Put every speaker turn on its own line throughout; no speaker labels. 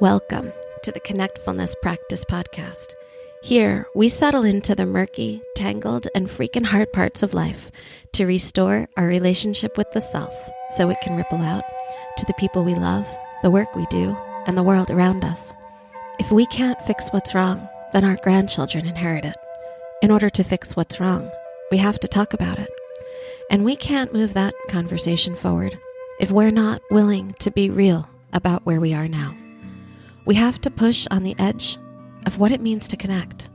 Welcome to the Connectfulness Practice Podcast. Here, we settle into the murky, tangled, and freaking hard parts of life to restore our relationship with the self so it can ripple out to the people we love, the work we do, and the world around us. If we can't fix what's wrong, then our grandchildren inherit it. In order to fix what's wrong, we have to talk about it. And we can't move that conversation forward if we're not willing to be real about where we are now. We have to push on the edge of what it means to connect.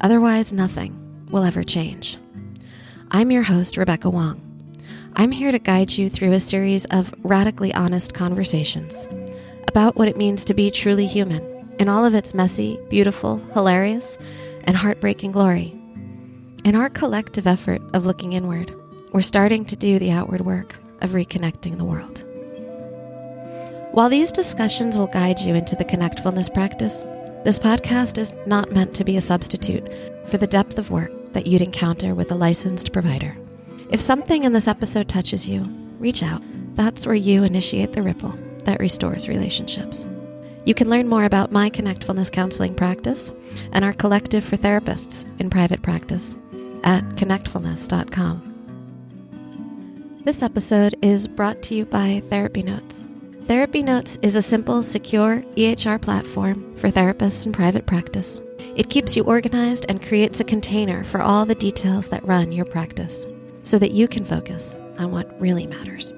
Otherwise, nothing will ever change. I'm your host, Rebecca Wong. I'm here to guide you through a series of radically honest conversations about what it means to be truly human in all of its messy, beautiful, hilarious, and heartbreaking glory. In our collective effort of looking inward, we're starting to do the outward work of reconnecting the world. While these discussions will guide you into the connectfulness practice, this podcast is not meant to be a substitute for the depth of work that you'd encounter with a licensed provider. If something in this episode touches you, reach out. That's where you initiate the ripple that restores relationships. You can learn more about my connectfulness counseling practice and our collective for therapists in private practice at connectfulness.com. This episode is brought to you by Therapy Notes. Therapy Notes is a simple, secure EHR platform for therapists in private practice. It keeps you organized and creates a container for all the details that run your practice so that you can focus on what really matters.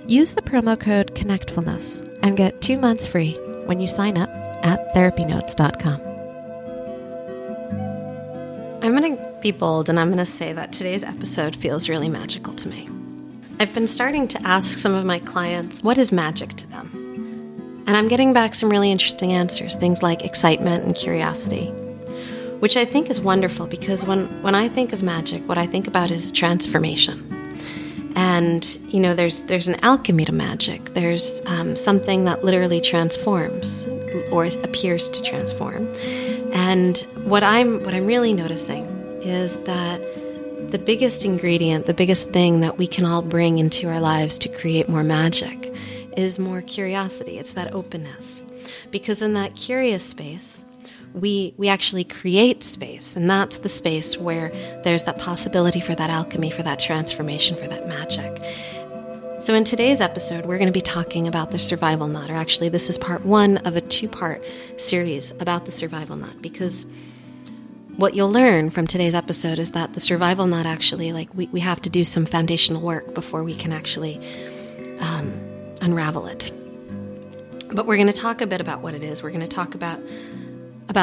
Use the promo code CONNECTFULNESS and get 2 months free when you sign up at therapynotes.com. I'm going to be bold and I'm going to say that today's episode feels really magical to me. I've been starting to ask some of my clients, what is magic to them? And I'm getting back some really interesting answers, things like excitement and curiosity, which I think is wonderful because when I think of magic, what I think about is transformation. And, you know, there's an alchemy to magic. There's something that literally transforms or appears to transform. And what I'm really noticing is that the biggest ingredient, the biggest thing that we can all bring into our lives to create more magic is more curiosity. It's that openness. Because in that curious space, we actually create space. And that's the space where there's that possibility for that alchemy, for that transformation, for that magic. So in today's episode, we're going to be talking about the survival knot. Or actually, this is part 1 of a 2-part series about the survival knot. Because what you'll learn from today's episode is that the survival knot actually, we have to do some foundational work before we can actually unravel it. But we're going to talk a bit about what it is. We're going to talk about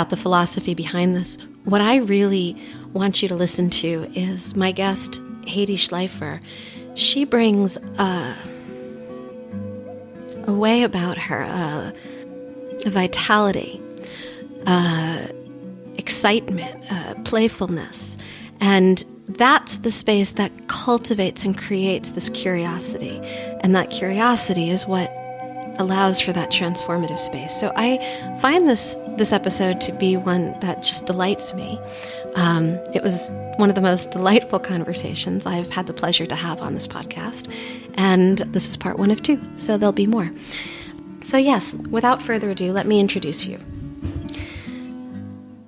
the philosophy behind this. What I really want you to listen to is my guest, Hedy Schleifer. She brings a way about her, a vitality, excitement, playfulness. And that's the space that cultivates and creates this curiosity. And that curiosity is what allows for that transformative space. So I find this episode to be one that just delights me. It was one of the most delightful conversations I've had the pleasure to have on this podcast. And this is part 1 of 2, so there'll be more. So yes, without further ado, let me introduce you.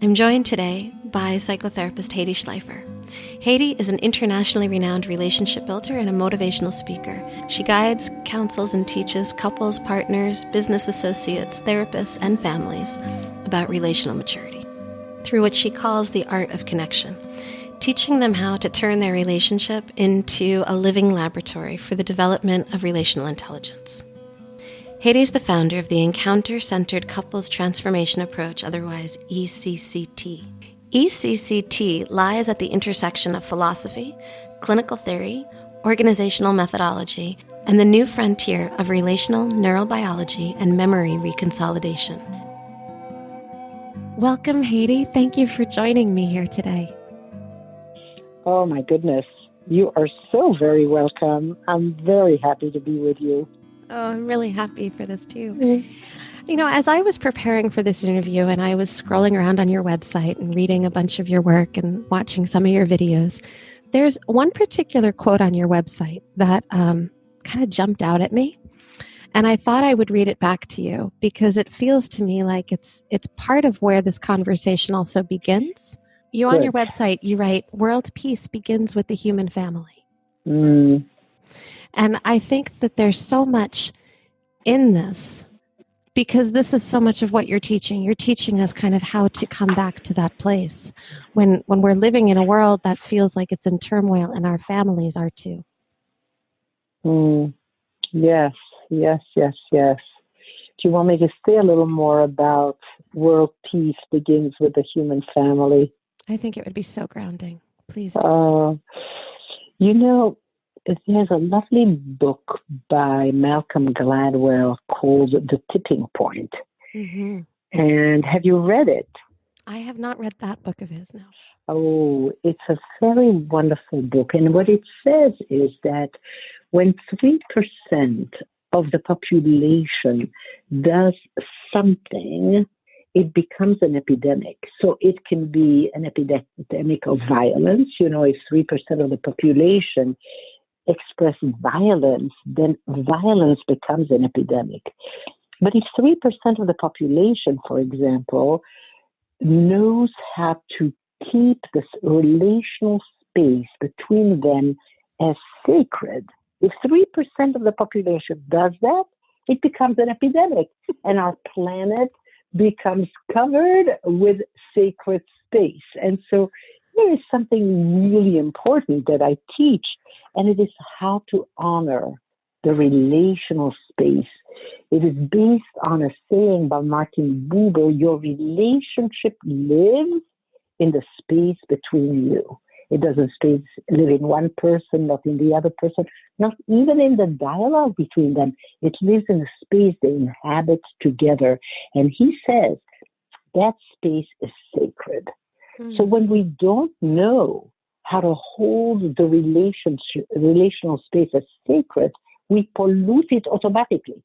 I'm joined today by psychotherapist Hedy Schleifer. Hedy is an internationally renowned relationship builder and a motivational speaker. She guides, counsels, and teaches couples, partners, business associates, therapists, and families about relational maturity, through what she calls the art of connection, teaching them how to turn their relationship into a living laboratory for the development of relational intelligence. Hedy is the founder of the Encounter-Centered Couples Transformation Approach, otherwise EcCT. EcCT lies at the intersection of philosophy, clinical theory, organizational methodology, and the new frontier of relational neurobiology and memory reconsolidation. Welcome, Hedy. Thank you for joining me here today.
Oh, my goodness. You are so very welcome. I'm very happy to be with you.
Oh, I'm really happy for this too. Mm-hmm. You know, as I was preparing for this interview and I was scrolling around on your website and reading a bunch of your work and watching some of your videos, there's one particular quote on your website that kind of jumped out at me. And I thought I would read it back to you because it feels to me like it's part of where this conversation also begins. You on your
Good.
website, you write, world peace begins with the human family.
Mm.
And I think that there's so much in this because this is so much of what you're teaching. You're teaching us kind of how to come back to that place when we're living in a world that feels like it's in turmoil, and our families are too.
Mm. Yes, yes, yes, yes. Do you want me to say a little more about world peace begins with the human family?
I think it would be so grounding. Please do.
You know, there's a lovely book by Malcolm Gladwell called The Tipping Point.
Mm-hmm.
And have you read it?
I have not read that book of his, no.
Oh, it's a very wonderful book. And what it says is that when 3% of the population does something, it becomes an epidemic. So it can be an epidemic of violence. You know, if 3% of the population express violence, then violence becomes an epidemic. But if 3% of the population, for example, knows how to keep this relational space between them as sacred, if 3% of the population does that, it becomes an epidemic, and our planet becomes covered with sacred space. And so there is something really important that I teach, and it is how to honor the relational space. It is based on a saying by Martin Buber: your relationship lives in the space between you. It doesn't live in one person, not in the other person, not even in the dialogue between them. It lives in a space they inhabit together. And he says that space is sacred. So when we don't know how to hold the relational space as sacred, we pollute it automatically.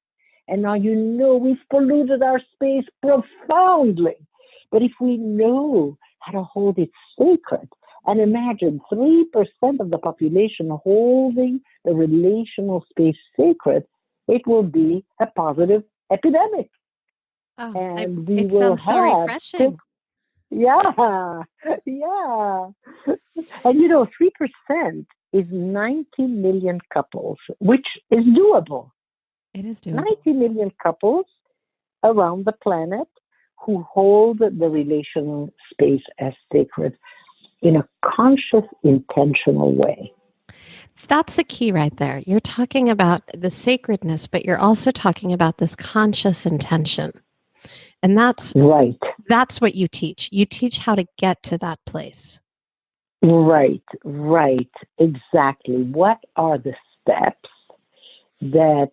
And now you know we've polluted our space profoundly. But if we know how to hold it sacred, and imagine 3% of the population holding the relational space sacred, it will be a positive epidemic.
Oh,
And we
it
will
sounds so
have
refreshing.
yeah. And you know, 3% is 90 million couples, which is doable.
It is doable.
90 million couples around the planet who hold the relational space as sacred in a conscious, intentional way.
That's a key right there. You're talking about the sacredness, but you're also talking about this conscious intention. And that's
right.
That's what you teach. You teach how to get to that place.
Right. Exactly. What are the steps that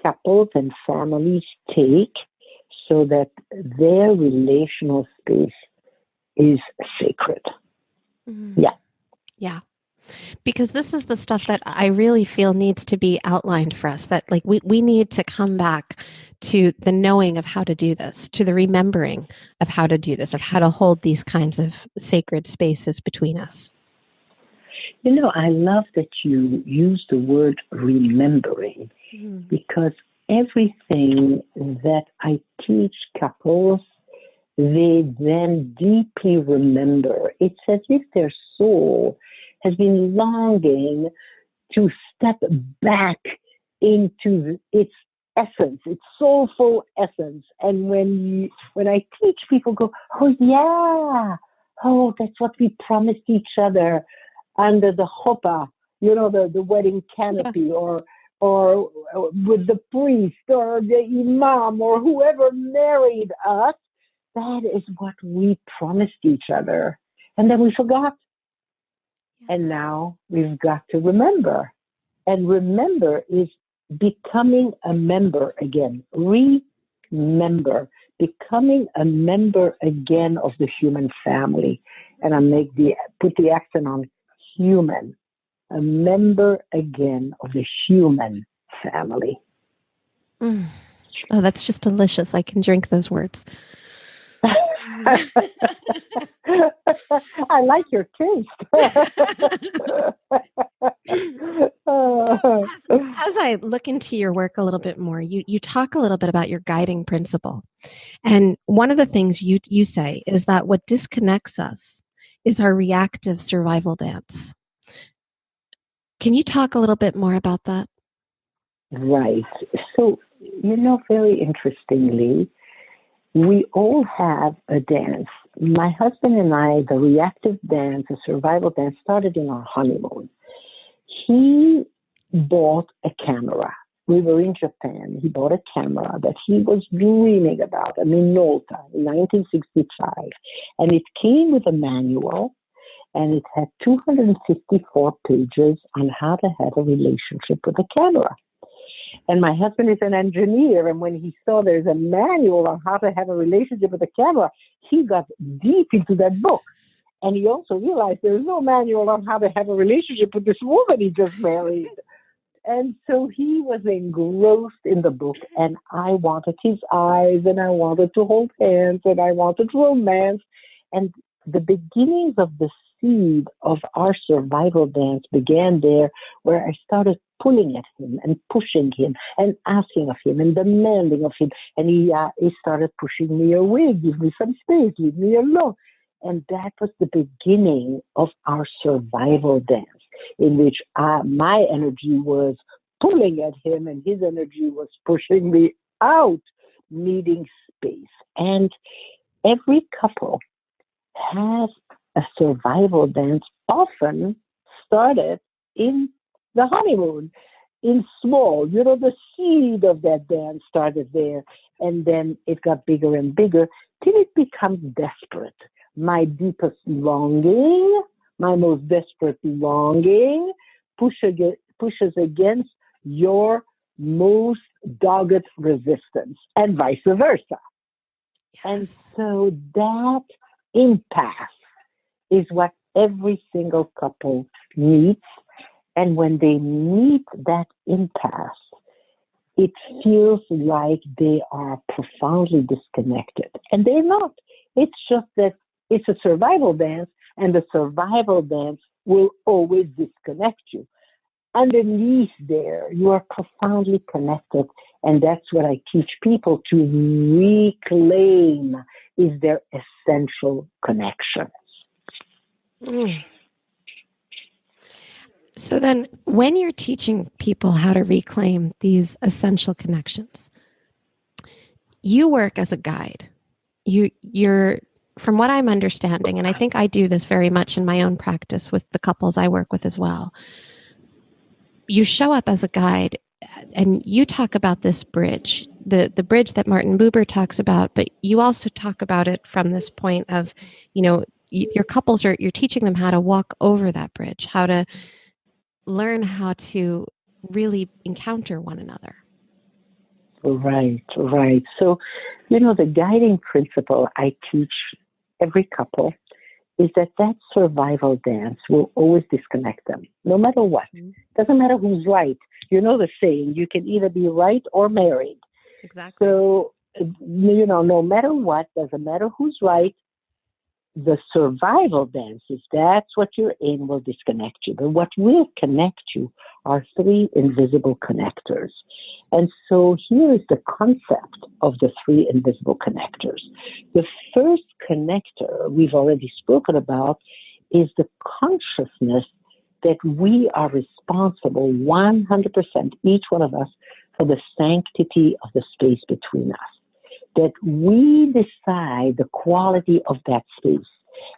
couples and families take so that their relational space is sacred?
Mm. Yeah. Because this is the stuff that I really feel needs to be outlined for us, that like we need to come back to the knowing of how to do this, to the remembering of how to do this, of how to hold these kinds of sacred spaces between us.
You know, I love that you use the word remembering, because everything that I teach couples, they then deeply remember. It's as if their soul has been longing to step back into its essence, its soulful essence. And when I teach, people go, oh yeah, oh, that's what we promised each other under the chuppah, you know, the wedding canopy, or with the priest or the imam or whoever married us. That is what we promised each other. And then we forgot. And now we've got to remember. And remember is becoming a member again. Remember. Becoming a member again of the human family. And I put the accent on human. A member again of the human family.
Oh, that's just delicious. I can drink those words.
I like your taste.
As I look into your work a little bit more, you talk a little bit about your guiding principle. And one of the things you say is that what disconnects us is our reactive survival dance. Can you talk a little bit more about that?
Right. So, very interestingly, we all have a dance. My husband and I, the reactive dance, the survival dance, started in our honeymoon. He bought a camera. We were in Japan. He bought a camera that he was dreaming about, a Minolta, in 1965. And it came with a manual, and it had 254 pages on how to have a relationship with a camera. And my husband is an engineer, and when he saw there's a manual on how to have a relationship with a camera, he got deep into that book. And he also realized there's no manual on how to have a relationship with this woman he just married. And so he was engrossed in the book, and I wanted his eyes, and I wanted to hold hands, and I wanted romance. And the beginnings of the seed of our survival dance began there, where I started pulling at him and pushing him and asking of him and demanding of him. And he started pushing me away, give me some space, leave me alone. And that was the beginning of our survival dance, in which my energy was pulling at him and his energy was pushing me out, needing space. And every couple has a survival dance, often started in the honeymoon, in small. The seed of that dance started there, and then it got bigger and bigger till it becomes desperate. My deepest longing, my most desperate longing, pushes against your most dogged resistance, and vice versa.
Yes.
And so that impasse is what every single couple needs. And when they meet that impasse, it feels like they are profoundly disconnected. And they're not. It's just that it's a survival dance, and the survival dance will always disconnect you. Underneath there, you are profoundly connected, and that's what I teach people to reclaim, is their essential connection.
Mm. So then, when you're teaching people how to reclaim these essential connections, you work as a guide. You're, from what I'm understanding, and I think I do this very much in my own practice with the couples I work with as well, you show up as a guide, and you talk about this bridge, the bridge that Martin Buber talks about, but you also talk about it from this point of, your couples you're teaching them how to walk over that bridge, how to learn how to really encounter one another.
Right. So, the guiding principle I teach every couple is that survival dance will always disconnect them, no matter what. Doesn't matter who's right. You know the saying, you can either be right or married.
Exactly.
So, no matter what, doesn't matter who's right, the survival dance, if that's what you're in, will disconnect you. But what will connect you are three invisible connectors. And so here is the concept of the three invisible connectors. The first connector we've already spoken about is the consciousness that we are responsible 100%, each one of us, for the sanctity of the space between us. That we decide the quality of that space.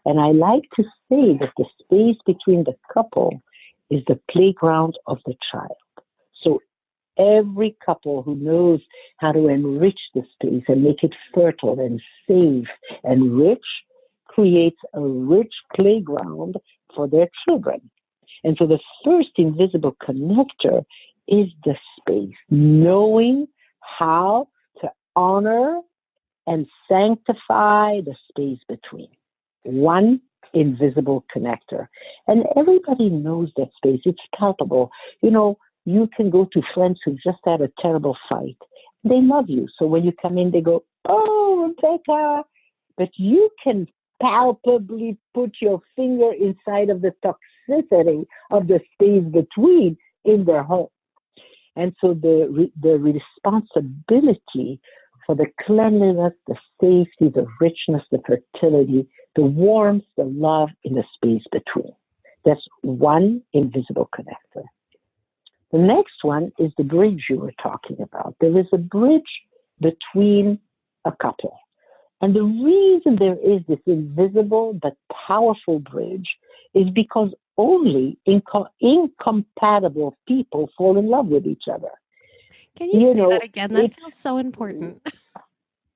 And I like to say that the space between the couple is the playground of the child. So every couple who knows how to enrich the space and make it fertile and safe and rich creates a rich playground for their children. And so the first invisible connector is the space, knowing how to honor and sanctify the space between. One invisible connector. And everybody knows that space. It's palpable. You can go to friends who just had a terrible fight. They love you. So when you come in, they go, "Oh, Rebecca, but you can palpably put your finger inside of the toxicity of the space between in their home. And so the responsibility for the cleanliness, the safety, the richness, the fertility, the warmth, the love in the space between. That's one invisible connector. The next one is the bridge you were talking about. There is a bridge between a couple. And the reason there is this invisible but powerful bridge is because only incompatible people fall in love with each other.
Can you say that again? That feels so important.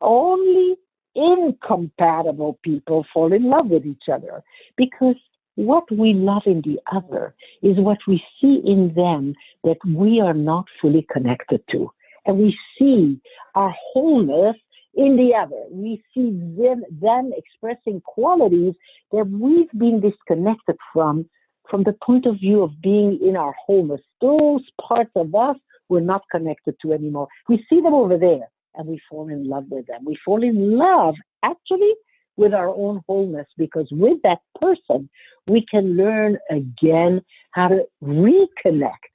Only incompatible people fall in love with each other, because what we love in the other is what we see in them that we are not fully connected to. And we see our wholeness in the other. We see them expressing qualities that we've been disconnected from the point of view of being in our wholeness. Those parts of us we're not connected to anymore. We see them over there and we fall in love with them. We fall in love actually with our own wholeness, because with that person, we can learn again how to reconnect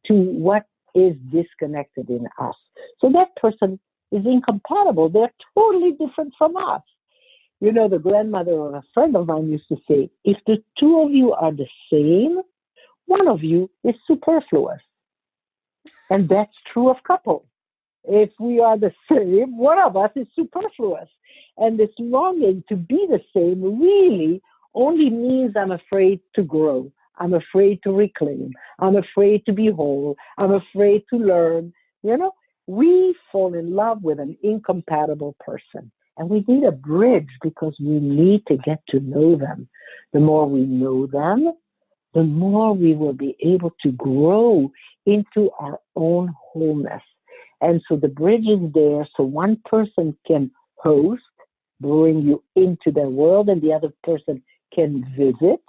to what is disconnected in us. So that person is incompatible. They're totally different from us. You know, the grandmother of a friend of mine used to say, if the two of you are the same, one of you is superfluous. And that's true of couples. If we are the same, one of us is superfluous. And this longing to be the same really only means I'm afraid to grow. I'm afraid to reclaim. I'm afraid to be whole. I'm afraid to learn. You know, we fall in love with an incompatible person. And we need a bridge because we need to get to know them. The more we know them, the more we will be able to grow into our own wholeness. And so the bridge is there so one person can host, bring you into their world, and the other person can visit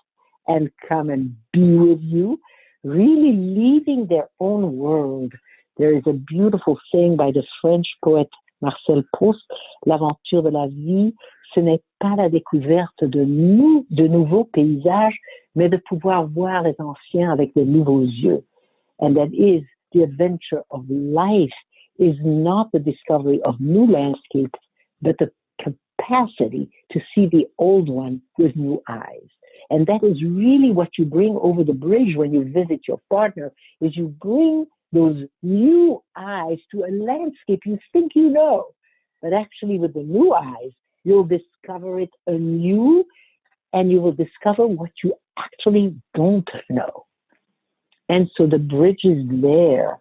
and come and be with you, really leaving their own world. There is a beautiful saying by the French poet Marcel Proust, l'aventure de la vie, ce n'est pas la découverte de nouveaux paysages, mais de pouvoir voir les anciens avec de nouveaux yeux. And that is, the adventure of life is not the discovery of new landscapes, but the capacity to see the old one with new eyes. And that is really what you bring over the bridge when you visit your partner, is you bring those new eyes to a landscape you think you know. But actually with the new eyes, you'll discover it anew, and you will discover what you actually don't know. And so the bridge is there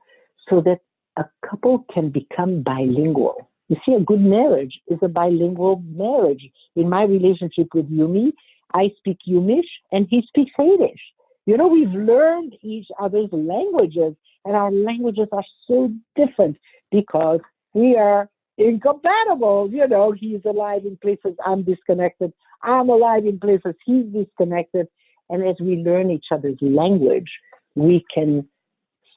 so that a couple can become bilingual. You see, a good marriage is a bilingual marriage. In my relationship with Yumi, I speak Yumish and he speaks Hedys. You know, we've learned each other's languages, and our languages are so different because we are incompatible. You know, he's alive in places I'm disconnected. I'm alive in places he's disconnected. And as we learn each other's language, we can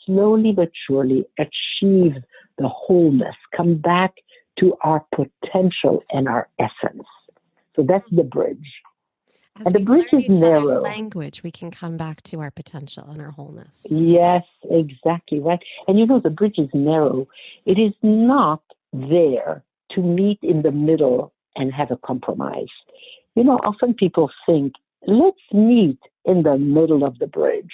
slowly but surely achieve the wholeness, come back to our potential and our essence. So that's the bridge.
As
and the bridge is narrow.
Language, we can come back to our potential and our wholeness.
Yes, exactly right. And you know, the bridge is narrow. It is not there to meet in the middle and have a compromise. You know, often people think, let's meet in the middle of the bridge.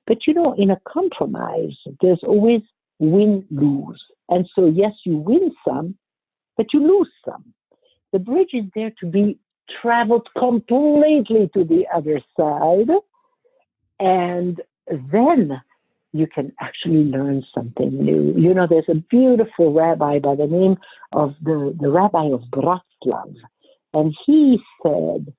But you know, in a compromise, there's always win-lose. And so, yes, you win some, but you lose some. The bridge is there to be traveled completely to the other side, and then you can actually learn something new. You know, there's a beautiful rabbi by the name of the rabbi of Bratslav, and he said,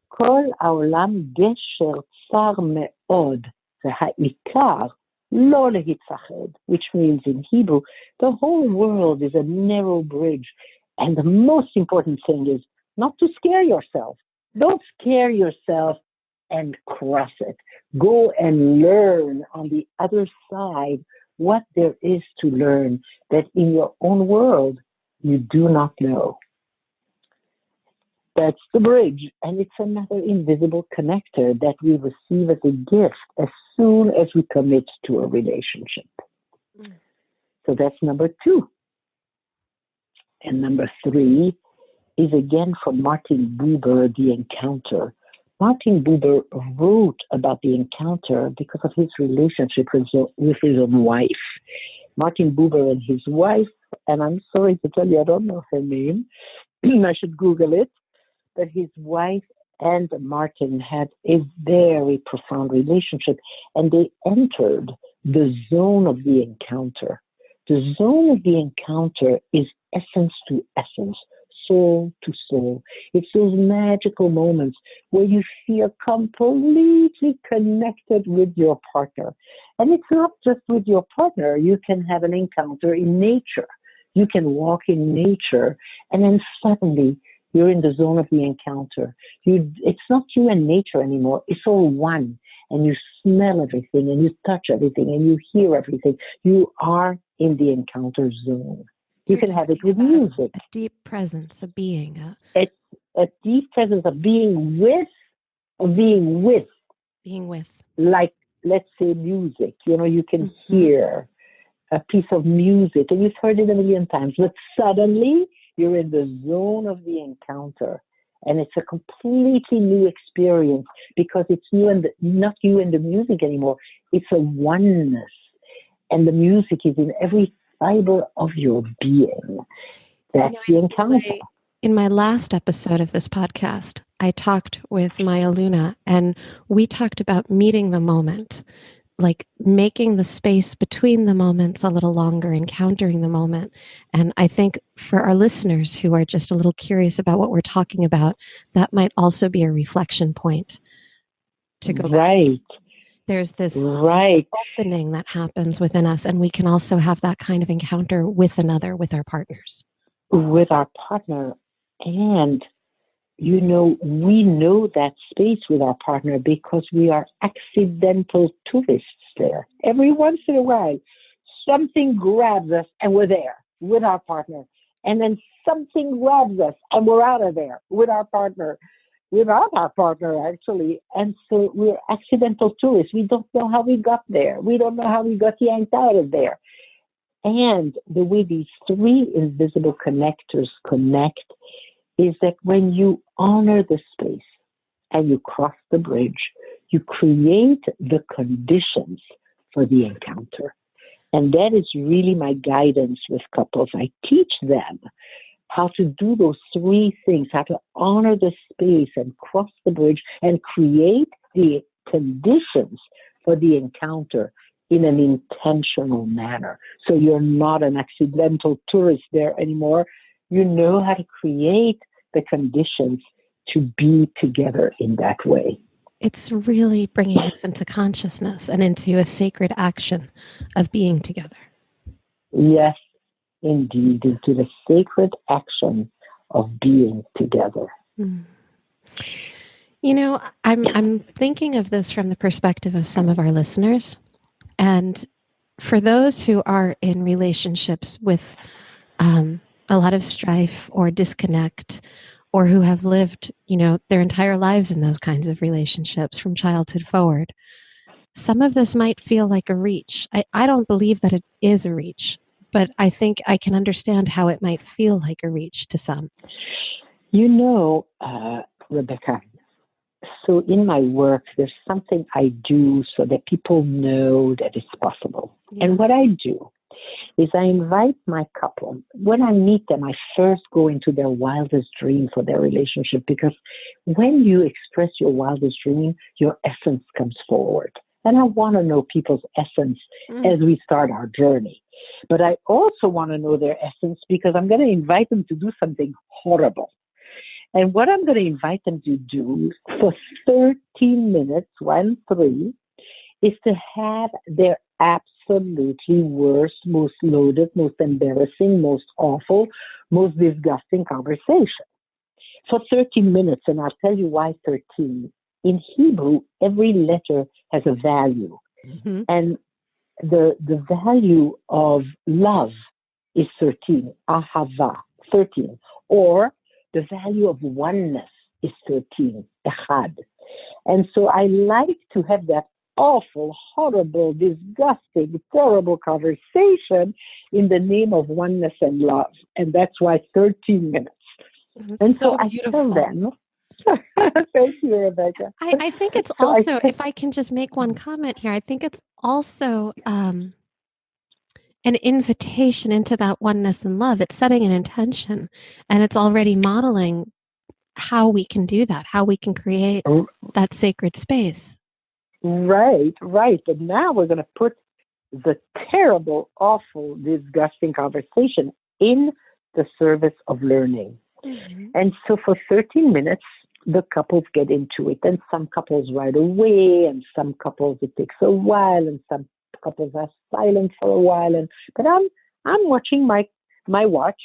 Kol העולם גשר צר מאוד, והעיקר לא להתאחד, which means in Hebrew, the whole world is a narrow bridge, and the most important thing is not to scare yourself. Don't scare yourself and cross it. Go and learn on the other side what there is to learn that in your own world you do not know. That's the bridge. And it's another invisible connector that we receive as a gift as soon as we commit to a relationship. So that's number 2. And number 3 is again from Martin Buber, The Encounter. Martin Buber wrote about the encounter because of his relationship with his own wife. Martin Buber and his wife, and I'm sorry to tell you, I don't know her name. I should Google it. But his wife and Martin had a very profound relationship, and they entered the zone of the encounter. The zone of the encounter is essence to essence, soul to soul. It's those magical moments where you feel completely connected with your partner. And it's not just with your partner. You can have an encounter in nature. You can walk in nature, and then suddenly you're in the zone of the encounter. It's not you and nature anymore. It's all one. And you smell everything, and you touch everything, and you hear everything. You are in the encounter zone. You can have it with music.
A deep presence, a being.
A deep presence of being with. Being with. Like, let's say, music. You can hear a piece of music, and you've heard it a million times, but suddenly you're in the zone of the encounter, and it's a completely new experience because it's you and not you and the music anymore. It's a oneness, and the music is in every fiber of your being. That's the encounter.
In my last episode of this podcast, I talked with Maya Luna, and we talked about meeting the moment, like making the space between the moments a little longer, encountering the moment. And I think for our listeners who are just a little curious about what we're talking about, that might also be a reflection point to go
right.
back. There's this opening that happens within us, and we can also have that kind of encounter with another, with our partners.
With our partner. And we know that space with our partner because we are accidental tourists there. Every once in a while, something grabs us and we're there with our partner. And then something grabs us and we're out of there with our partner, without our partner, actually. And so we're accidental tourists. We don't know how we got there. We don't know how we got yanked out of there. And the way these 3 invisible connectors connect is that when you honor the space and you cross the bridge, you create the conditions for the encounter. And that is really my guidance with couples. I teach them how to do those 3 things, how to honor the space and cross the bridge and create the conditions for the encounter in an intentional manner. So you're not an accidental tourist there anymore. You know how to create the conditions to be together in that way.
It's really bringing us into consciousness and into a sacred action of being together.
Yes, indeed, into the sacred action of being together.
Mm. I'm thinking of this from the perspective of some of our listeners. And for those who are in relationships with a lot of strife or disconnect, or who have lived, their entire lives in those kinds of relationships from childhood forward, some of this might feel like a reach. I don't believe that it is a reach, but I think I can understand how it might feel like a reach to some.
Rebecca, so in my work, there's something I do so that people know that it's possible. Yeah. And what I do is I invite my couple. When I meet them, I first go into their wildest dream for their relationship, because when you express your wildest dream, your essence comes forward. And I want to know people's essence as we start our journey. But I also want to know their essence because I'm going to invite them to do something horrible. And what I'm going to invite them to do for 13 minutes, 1, 3, is to have their absolutely worst, most loaded, most embarrassing, most awful, most disgusting conversation for 13 minutes. And I'll tell you why 13. In Hebrew, every letter has a value. Mm-hmm. And the value of love is 13, ahava, 13. Or the value of oneness is 13, Echad. And so I like to have that awful, horrible, disgusting, terrible conversation in the name of oneness and love. And that's why 13 minutes.
That's
and
so
I
beautiful.
tell them, thank you, Rebecca.
I think it's also, if I can just make one comment here, I think it's also an invitation into that oneness and love. It's setting an intention, and it's already modeling how we can do that, how we can create that sacred space.
Right. But now we're going to put the terrible, awful, disgusting conversation in the service of learning. Mm-hmm. And so for 13 minutes, the couples get into it. And some couples right away, and some couples it takes a while, and some couples are silent for a while. But I'm watching my watch,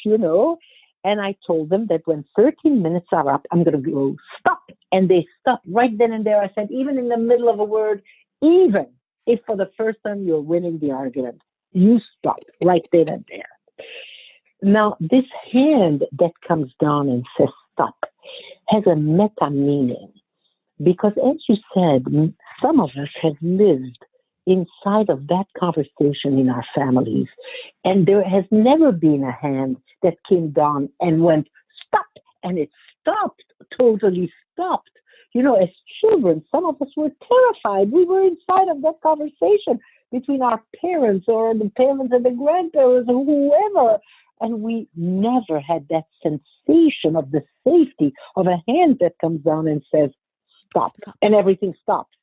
and I told them that when 13 minutes are up, I'm going to go, stop. And they stopped right then and there. I said, even in the middle of a word, even if for the first time you're winning the argument, you stop right then and there. Now, this hand that comes down and says stop has a meta meaning, because as you said, some of us have lived inside of that conversation in our families, and there has never been a hand that came down and went stop, and it stopped, totally stopped. As children, some of us were terrified. We were inside of that conversation between our parents or the parents and the grandparents or whoever, and we never had that sensation of the safety of a hand that comes down and says stop. And everything stops.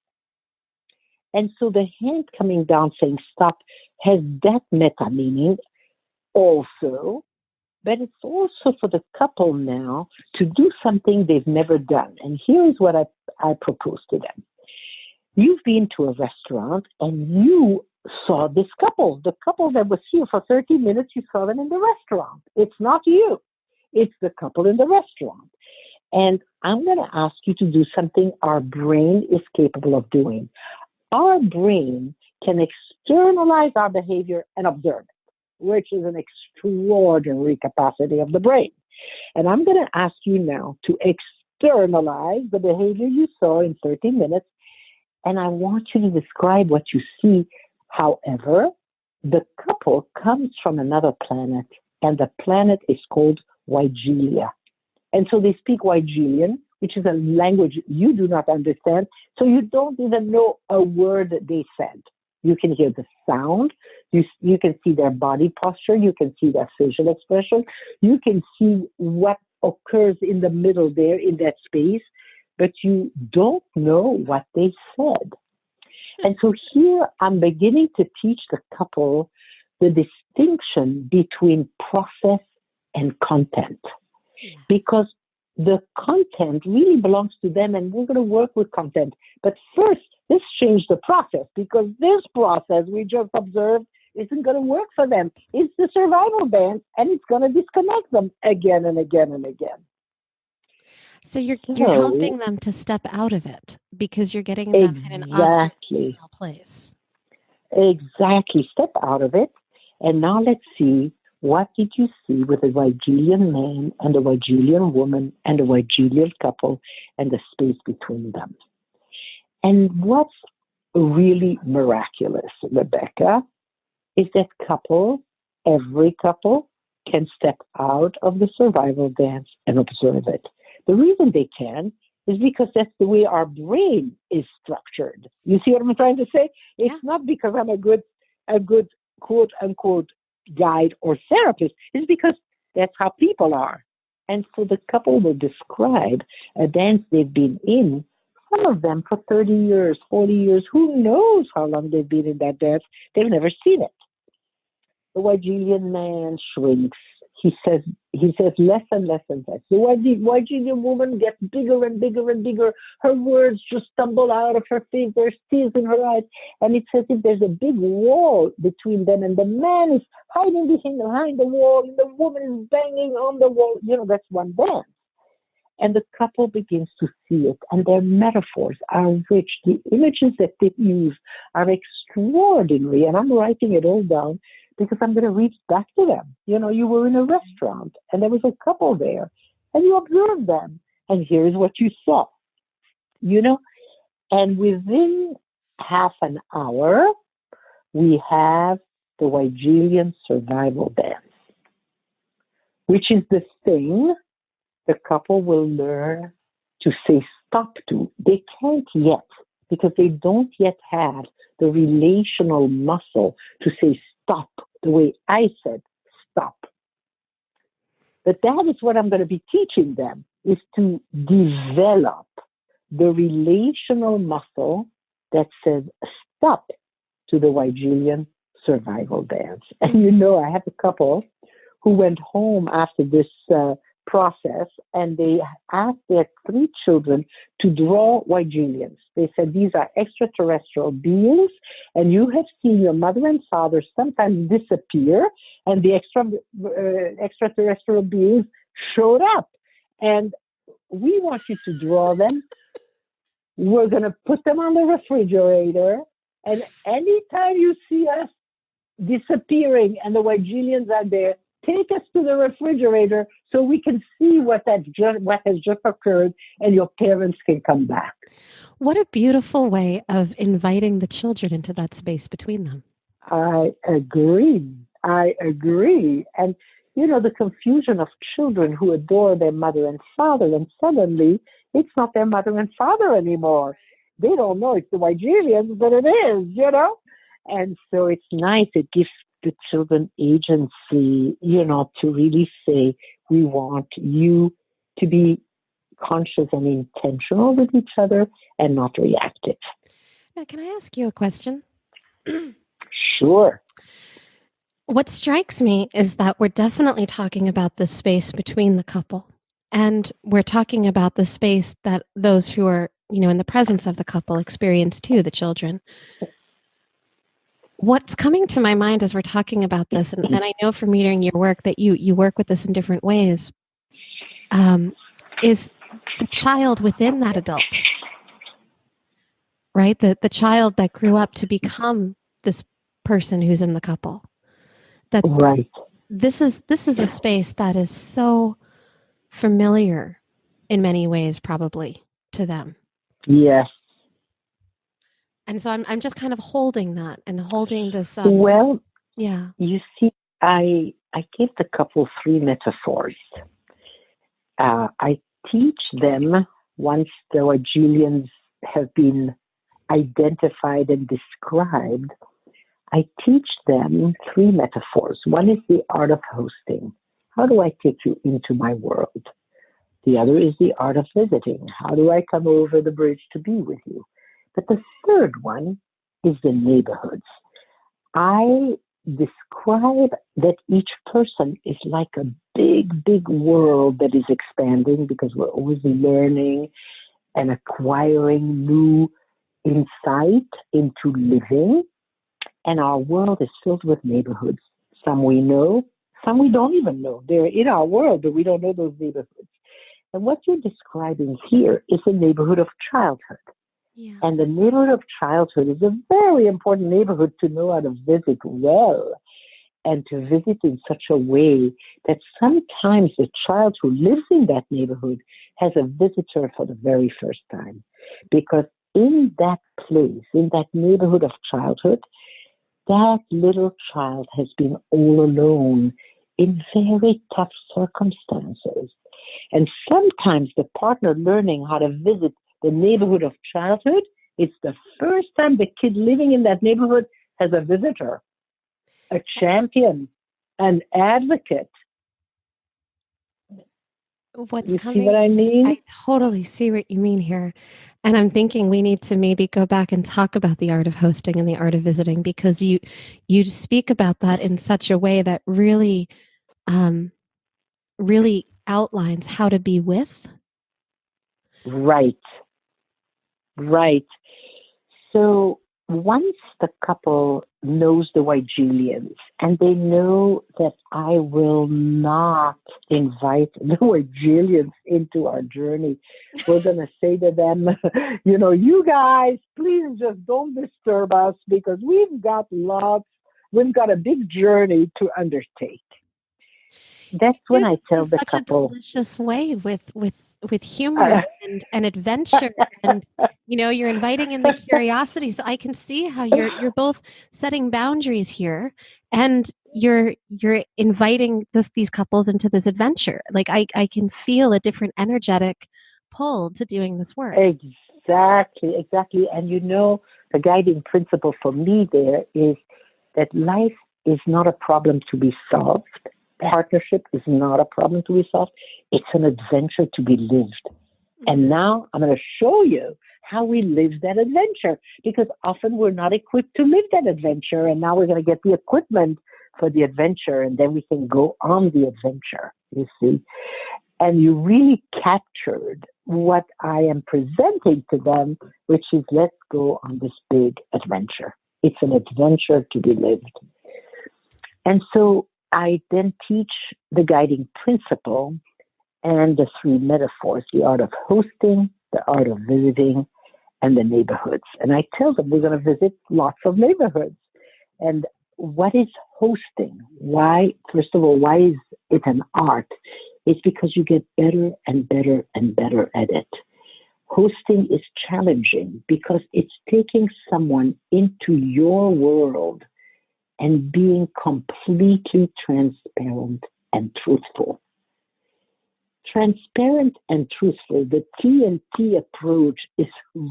And so the hand coming down saying stop has that meta meaning also, but it's also for the couple now to do something they've never done. And here's what I propose to them. You've been to a restaurant and you saw this couple. The couple that was here for 30 minutes, you saw them in the restaurant. It's not you. It's the couple in the restaurant. And I'm going to ask you to do something our brain is capable of doing. Our brain can externalize our behavior and observe it, which is an extraordinary capacity of the brain. And I'm going to ask you now to externalize the behavior you saw in 30 minutes, and I want you to describe what you see. However, the couple comes from another planet, and the planet is called Wygelia. And so they speak Wygelian, which is a language you do not understand, so you don't even know a word they said. You can hear the sound, you can see their body posture, you can see their facial expression, you can see what occurs in the middle there in that space, but you don't know what they said. And so here I'm beginning to teach the couple the distinction between process and content. Because the content really belongs to them, and we're going to work with content. But first, let's change the process, because this process we just observed isn't going to work for them. It's the survival dance, and it's going to disconnect them again and again and again.
So you're helping them to step out of it, because you're getting them in an observational place.
Exactly. Step out of it. And now let's see, what did you see with a Wygelian man and a Wygelian woman and a Wygelian couple and the space between them? And what's really miraculous, Rebecca, is that every couple can step out of the survival dance and observe it. The reason they can is because that's the way our brain is structured. You see what I'm trying to say? It's not because I'm a good quote unquote guide or therapist. It's because that's how people are. And so the couple will describe a dance they've been in, some of them for 30 years, 40 years, who knows how long they've been in that dance. They've never seen it. The Wygelian man shrinks. He says less and less and less. The Wygelian woman gets bigger and bigger and bigger. Her words just stumble out of her face. There's tears in her eyes. And it's as if there's a big wall between them. And the man is hiding behind the wall. And the woman is banging on the wall. That's one dance. And the couple begins to see it. And their metaphors are rich. The images that they use are extraordinary. And I'm writing it all down, because I'm going to reach back to them. You were in a restaurant and there was a couple there, and you observe them. And here's what you saw, you know? And within half an hour, we have the Weigelian survival dance, which is the thing the couple will learn to say stop to. They can't yet because they don't yet have the relational muscle to say stop the way I said stop. But that is what I'm going to be teaching them, is to develop the relational muscle that says stop to the Weigelian survival dance. And you know, I have a couple who went home after this process, and they asked their 3 children to draw Weigelians. They said, these are extraterrestrial beings, and you have seen your mother and father sometimes disappear, and the extraterrestrial beings showed up. And we want you to draw them. We're going to put them on the refrigerator, and anytime you see us disappearing and the Weigelians are there, take us to the refrigerator so we can see what has just occurred, and your parents can come back.
What a beautiful way of inviting the children into that space between them.
I agree. And, you know, the confusion of children who adore their mother and father, and suddenly it's not their mother and father anymore. They don't know it's the Weigelians, but it is, you know? And so it's nice. It gives the children agency, you know, to really say, we want you to be conscious and intentional with each other and not reactive.
Now, can I ask you a question?
Sure.
What strikes me is that we're definitely talking about the space between the couple. And we're talking about the space that those who are, you know, in the presence of the couple experience too, the children. What's coming to my mind as we're talking about this, and I know from reading your work that you work with this in different ways, is the child within that adult, right? The child that grew up to become this person who's in the couple. That
right.
This is a space that is so familiar in many ways, probably to them.
Yes.
And so I'm just kind of holding that and holding this.
Well,
yeah.
You see, I gave the couple 3 metaphors. I teach them, once the Weigelians have been identified and described, I teach them 3 metaphors. One is the art of hosting. How do I take you into my world? The other is the art of visiting. How do I come over the bridge to be with you? But the third one is the neighborhoods. I describe that each person is like a big, big world that is expanding because we're always learning and acquiring new insight into living. And our world is filled with neighborhoods. Some we know, some we don't even know. They're in our world, but we don't know those neighborhoods. And what you're describing here is the neighborhood of childhood.
Yeah.
And the neighborhood of childhood is a very important neighborhood to know how to visit well, and to visit in such a way that sometimes the child who lives in that neighborhood has a visitor for the very first time. Because in that place, in that neighborhood of childhood, that little child has been all alone in very tough circumstances. And sometimes the partner learning how to visit the neighborhood of childhood, it's the first time the kid living in that neighborhood has a visitor, a champion, an advocate.
What's
you
coming?
See what I mean?
I totally see what you mean here. And I'm thinking we need to maybe go back and talk about the art of hosting and the art of visiting, because you speak about that in such a way that really, really outlines how to be with.
Right. So once the couple knows the Weigelians, and they know that I will not invite the Weigelians into our journey, we're going to say to them, you guys, please just don't disturb us, because we've got a big journey to undertake. that's
You
when
do
I
this in
tell the
such a
couple.
delicious way with humor and adventure, and you're inviting in the curiosity. So I can see how you're both setting boundaries here, and you're inviting these couples into this adventure. Like I can feel a different energetic pull to doing this work.
Exactly. And the guiding principle for me there is that life is not a problem to be solved. Partnership is not a problem to be solved. It's an adventure to be lived. And now I'm going to show you how we live that adventure, because often we're not equipped to live that adventure. And now we're going to get the equipment for the adventure, and then we can go on the adventure, you see. And you really captured what I am presenting to them, which is let's go on this big adventure. It's an adventure to be lived. And so I then teach the guiding principle and the three metaphors: the art of hosting, the art of visiting, and the neighborhoods. And I tell them we're going to visit lots of neighborhoods. And what is hosting? Why, first of all, why is it an art? It's because you get better and better and better at it. Hosting is challenging because it's taking someone into your world and being completely transparent and truthful. Transparent and truthful, the T&T approach is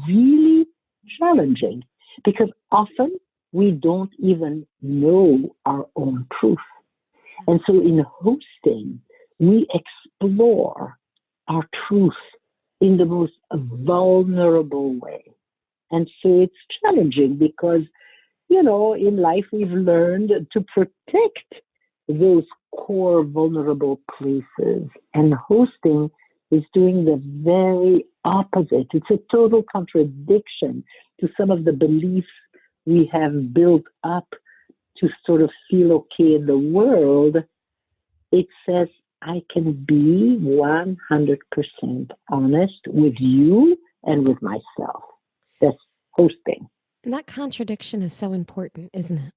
really challenging because often we don't even know our own truth. And so in hosting, we explore our truth in the most vulnerable way. And so it's challenging because, in life we've learned to protect those core vulnerable places. And hosting is doing the very opposite. It's a total contradiction to some of the beliefs we have built up to sort of feel okay in the world. It says, I can be 100% honest with you and with myself. That's hosting.
And that contradiction is so important, isn't it?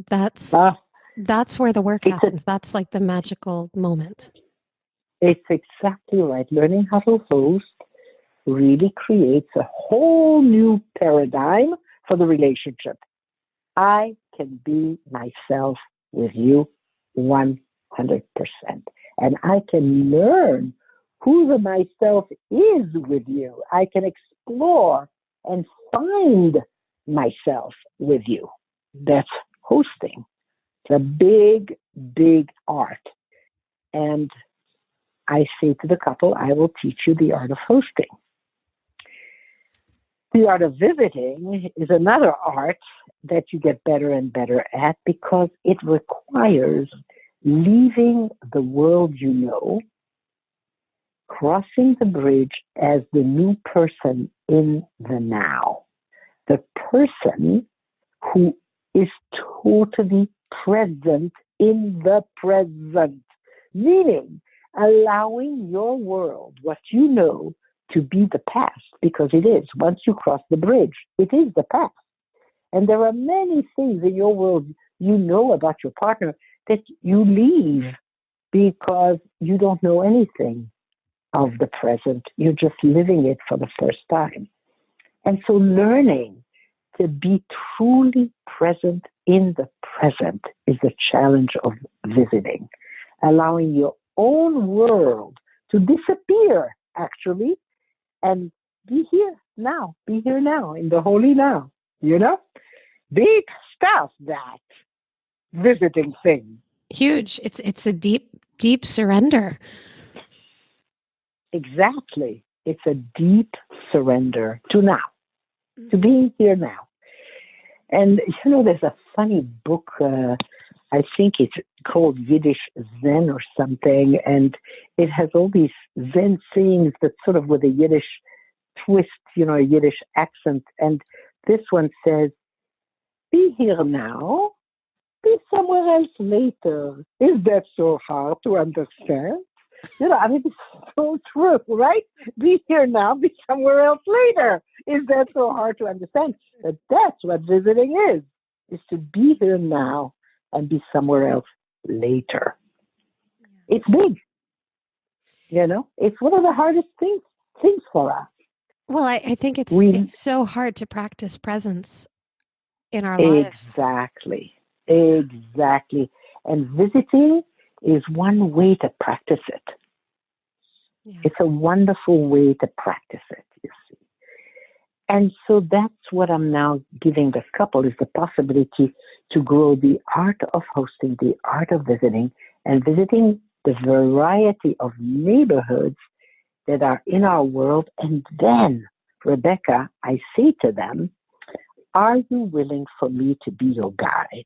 That's where the work happens. That's like the magical moment.
It's exactly right. Learning how to host really creates a whole new paradigm for the relationship. I can be myself with you 100%. And I can learn who the myself is with you. I can explore and find myself with you. That's hosting. It's a big, big art. And I say to the couple, I will teach you the art of hosting. The art of visiting is another art that you get better and better at because it requires leaving the world you know, crossing the bridge as the new person in the now. The person who is totally present in the present, meaning allowing your world, what you know, to be the past, because it is. Once you cross the bridge, it is the past. And there are many things in your world you know about your partner that you leave because you don't know anything of the present. You're just living it for the first time. And so learning to be truly present in the present is the challenge of visiting, allowing your own world to disappear, actually, and be here now, in the holy now, Big stuff, that visiting thing.
Huge. It's a deep surrender.
Exactly. It's a deep surrender to now, to being here now. And, there's a funny book, I think it's called Yiddish Zen or something, and it has all these Zen sayings that sort of with a Yiddish twist, a Yiddish accent. And this one says, be here now, be somewhere else later. Is that so hard to understand? It's so true, right? Be here now, be somewhere else later. Is that so hard to understand? But that's what visiting is to be here now and be somewhere else later. it's big. It's one of the hardest things for us.
Well, I think it's so hard to practice presence in our lives.
Exactly. And visiting is one way to practice it. Yeah. It's a wonderful way to practice it, you see. And so that's what I'm now giving this couple, is the possibility to grow the art of hosting, the art of visiting, and visiting the variety of neighborhoods that are in our world. And then, Rebecca, I say to them, are you willing for me to be your guide?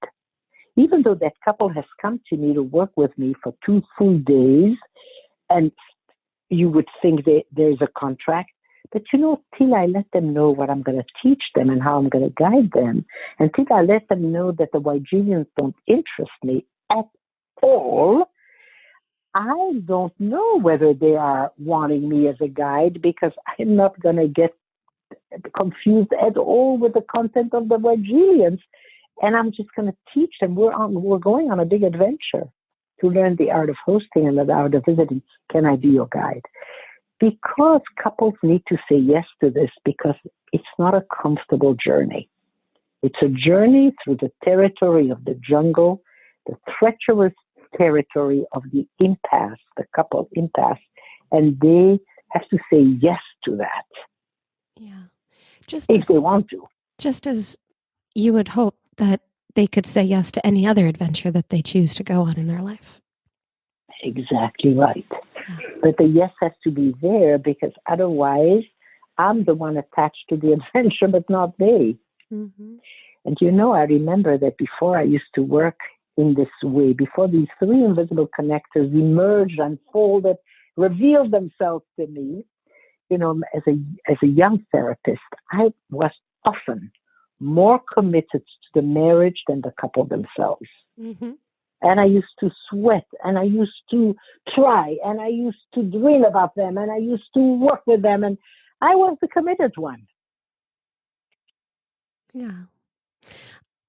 Even though that couple has come to me to work with me for 2 full days, and you would think that there's a contract, but till I let them know what I'm going to teach them and how I'm going to guide them, and till I let them know that the Wigelians don't interest me at all, I don't know whether they are wanting me as a guide, because I'm not going to get confused at all with the content of the Wigelians. And I'm just going to teach them. We're going on a big adventure to learn the art of hosting and the art of visiting. Can I be your guide? Because couples need to say yes to this, because it's not a comfortable journey. It's a journey through the territory of the jungle, the treacherous territory of the impasse, the couple impasse, and they have to say yes to that.
Yeah.
If they want to.
Just as you would hope that they could say yes to any other adventure that they choose to go on in their life.
Exactly right. Yeah. But the yes has to be there, because otherwise I'm the one attached to the adventure, but not they. Mm-hmm. And I remember that before I used to work in this way, before these 3 invisible connectors emerged, unfolded, revealed themselves to me, as a young therapist, I was often more committed to the marriage than the couple themselves. Mm-hmm. And I used to sweat, and I used to try, and I used to dream about them, and I used to work with them, and I was the committed one.
Yeah.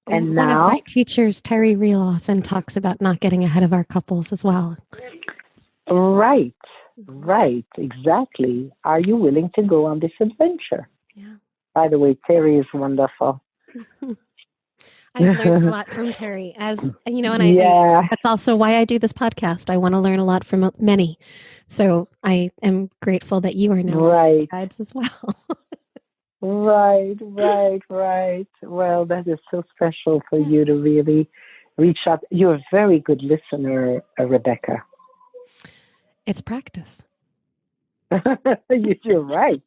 And
one
now,
of my teachers, Terry Real, often talks about not getting ahead of our couples as well.
Right, exactly. Are you willing to go on this adventure?
Yeah.
By the way, Terry is wonderful.
I've learned a lot from Terry, and that's also why I do this podcast. I want to learn a lot from many. So I am grateful that you are now guides as well.
Right. Well, that is so special for you to really reach out. You're a very good listener, Rebecca.
It's practice.
You're right.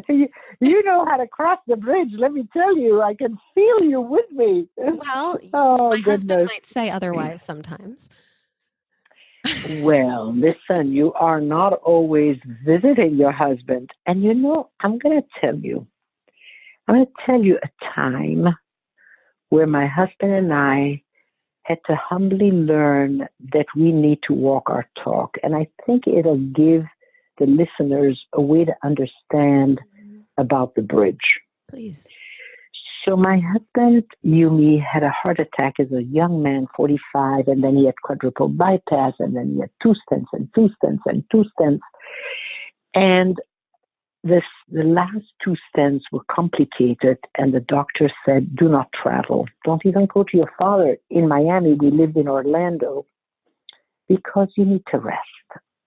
You know how to cross the bridge. Let me tell you, I can feel you with me.
Well, my husband might say otherwise sometimes.
Well, listen, you are not always visiting your husband. And I'm going to tell you a time where my husband and I had to humbly learn that we need to walk our talk. And I think it'll give the listeners a way to understand about the bridge.
Please.
So my husband, Yumi, had a heart attack as a young man, 45, and then he had quadruple bypass, and then he had 2 stents and 2 stents and 2 stents. And the last 2 stents were complicated, and the doctor said, do not travel. Don't even go to your father. In Miami, we lived in Orlando, because you need to rest.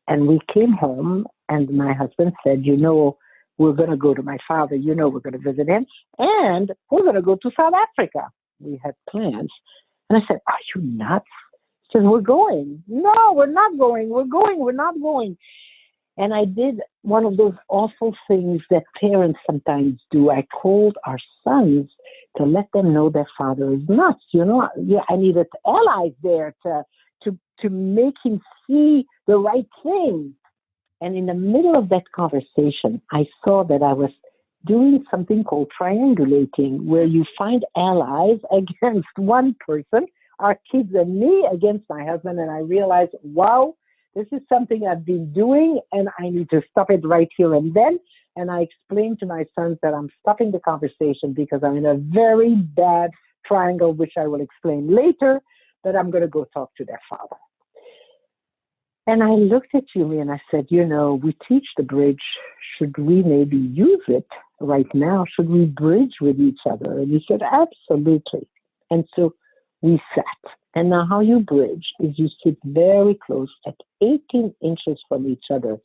And we came home, and my husband said, we're going to go to my father. We're going to visit him. And we're going to go to South Africa. We had plans. And I said, are you nuts? He said, we're going. No, we're not going. We're going. We're not going. And I did one of those awful things that parents sometimes do. I called our sons to let them know their father is nuts. I needed allies there to make him see the right thing. And in the middle of that conversation, I saw that I was doing something called triangulating, where you find allies against one person, our kids and me against my husband. And I realized, wow, this is something I've been doing, and I need to stop it right here and then. And I explained to my sons that I'm stopping the conversation because I'm in a very bad triangle, which I will explain later, that I'm going to go talk to their father. And I looked at Yumi and I said, we teach the bridge. Should we maybe use it right now? Should we bridge with each other? And he said, absolutely. And so we sat. And now how you bridge is you sit very close at 18 inches from each other,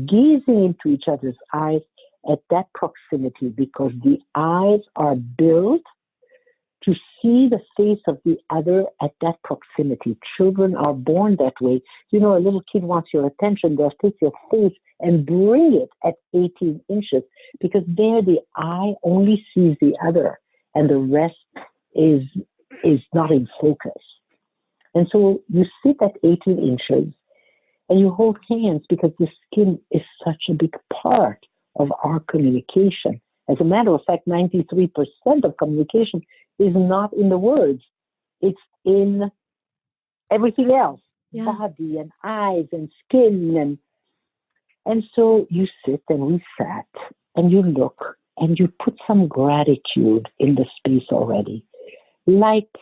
gazing into each other's eyes at that proximity, because the eyes are built to see the face of the other at that proximity. Children are born that way. A little kid wants your attention, they'll take your face and bring it at 18 inches, because there the eye only sees the other and the rest is not in focus. And so you sit at 18 inches and you hold hands, because the skin is such a big part of our communication. As a matter of fact, 93% of communication is not in the words. It's in everything else, body and eyes and skin. And so you sit, and we sat, and you look, and you put some gratitude in the space already. Like,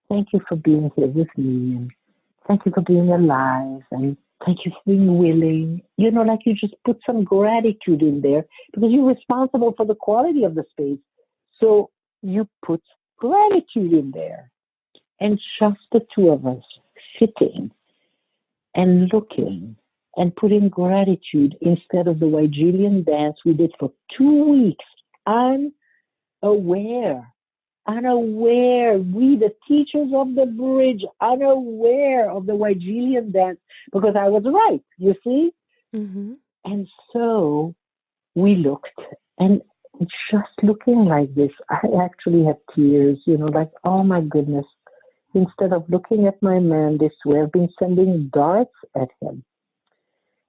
thank you for being here with me, and thank you for being alive, and thank you for being willing. Like you just put some gratitude in there, because you're responsible for the quality of the space. So you put gratitude in there. And just the two of us sitting and looking and putting gratitude instead of the Wigelian dance we did for 2 weeks, unaware, we the teachers of the bridge, unaware of the Wigelian dance, because I was right, you see?
Mm-hmm.
And so we looked, and just looking like this, I actually had tears, like, oh my goodness, instead of looking at my man this way, I've been sending darts at him.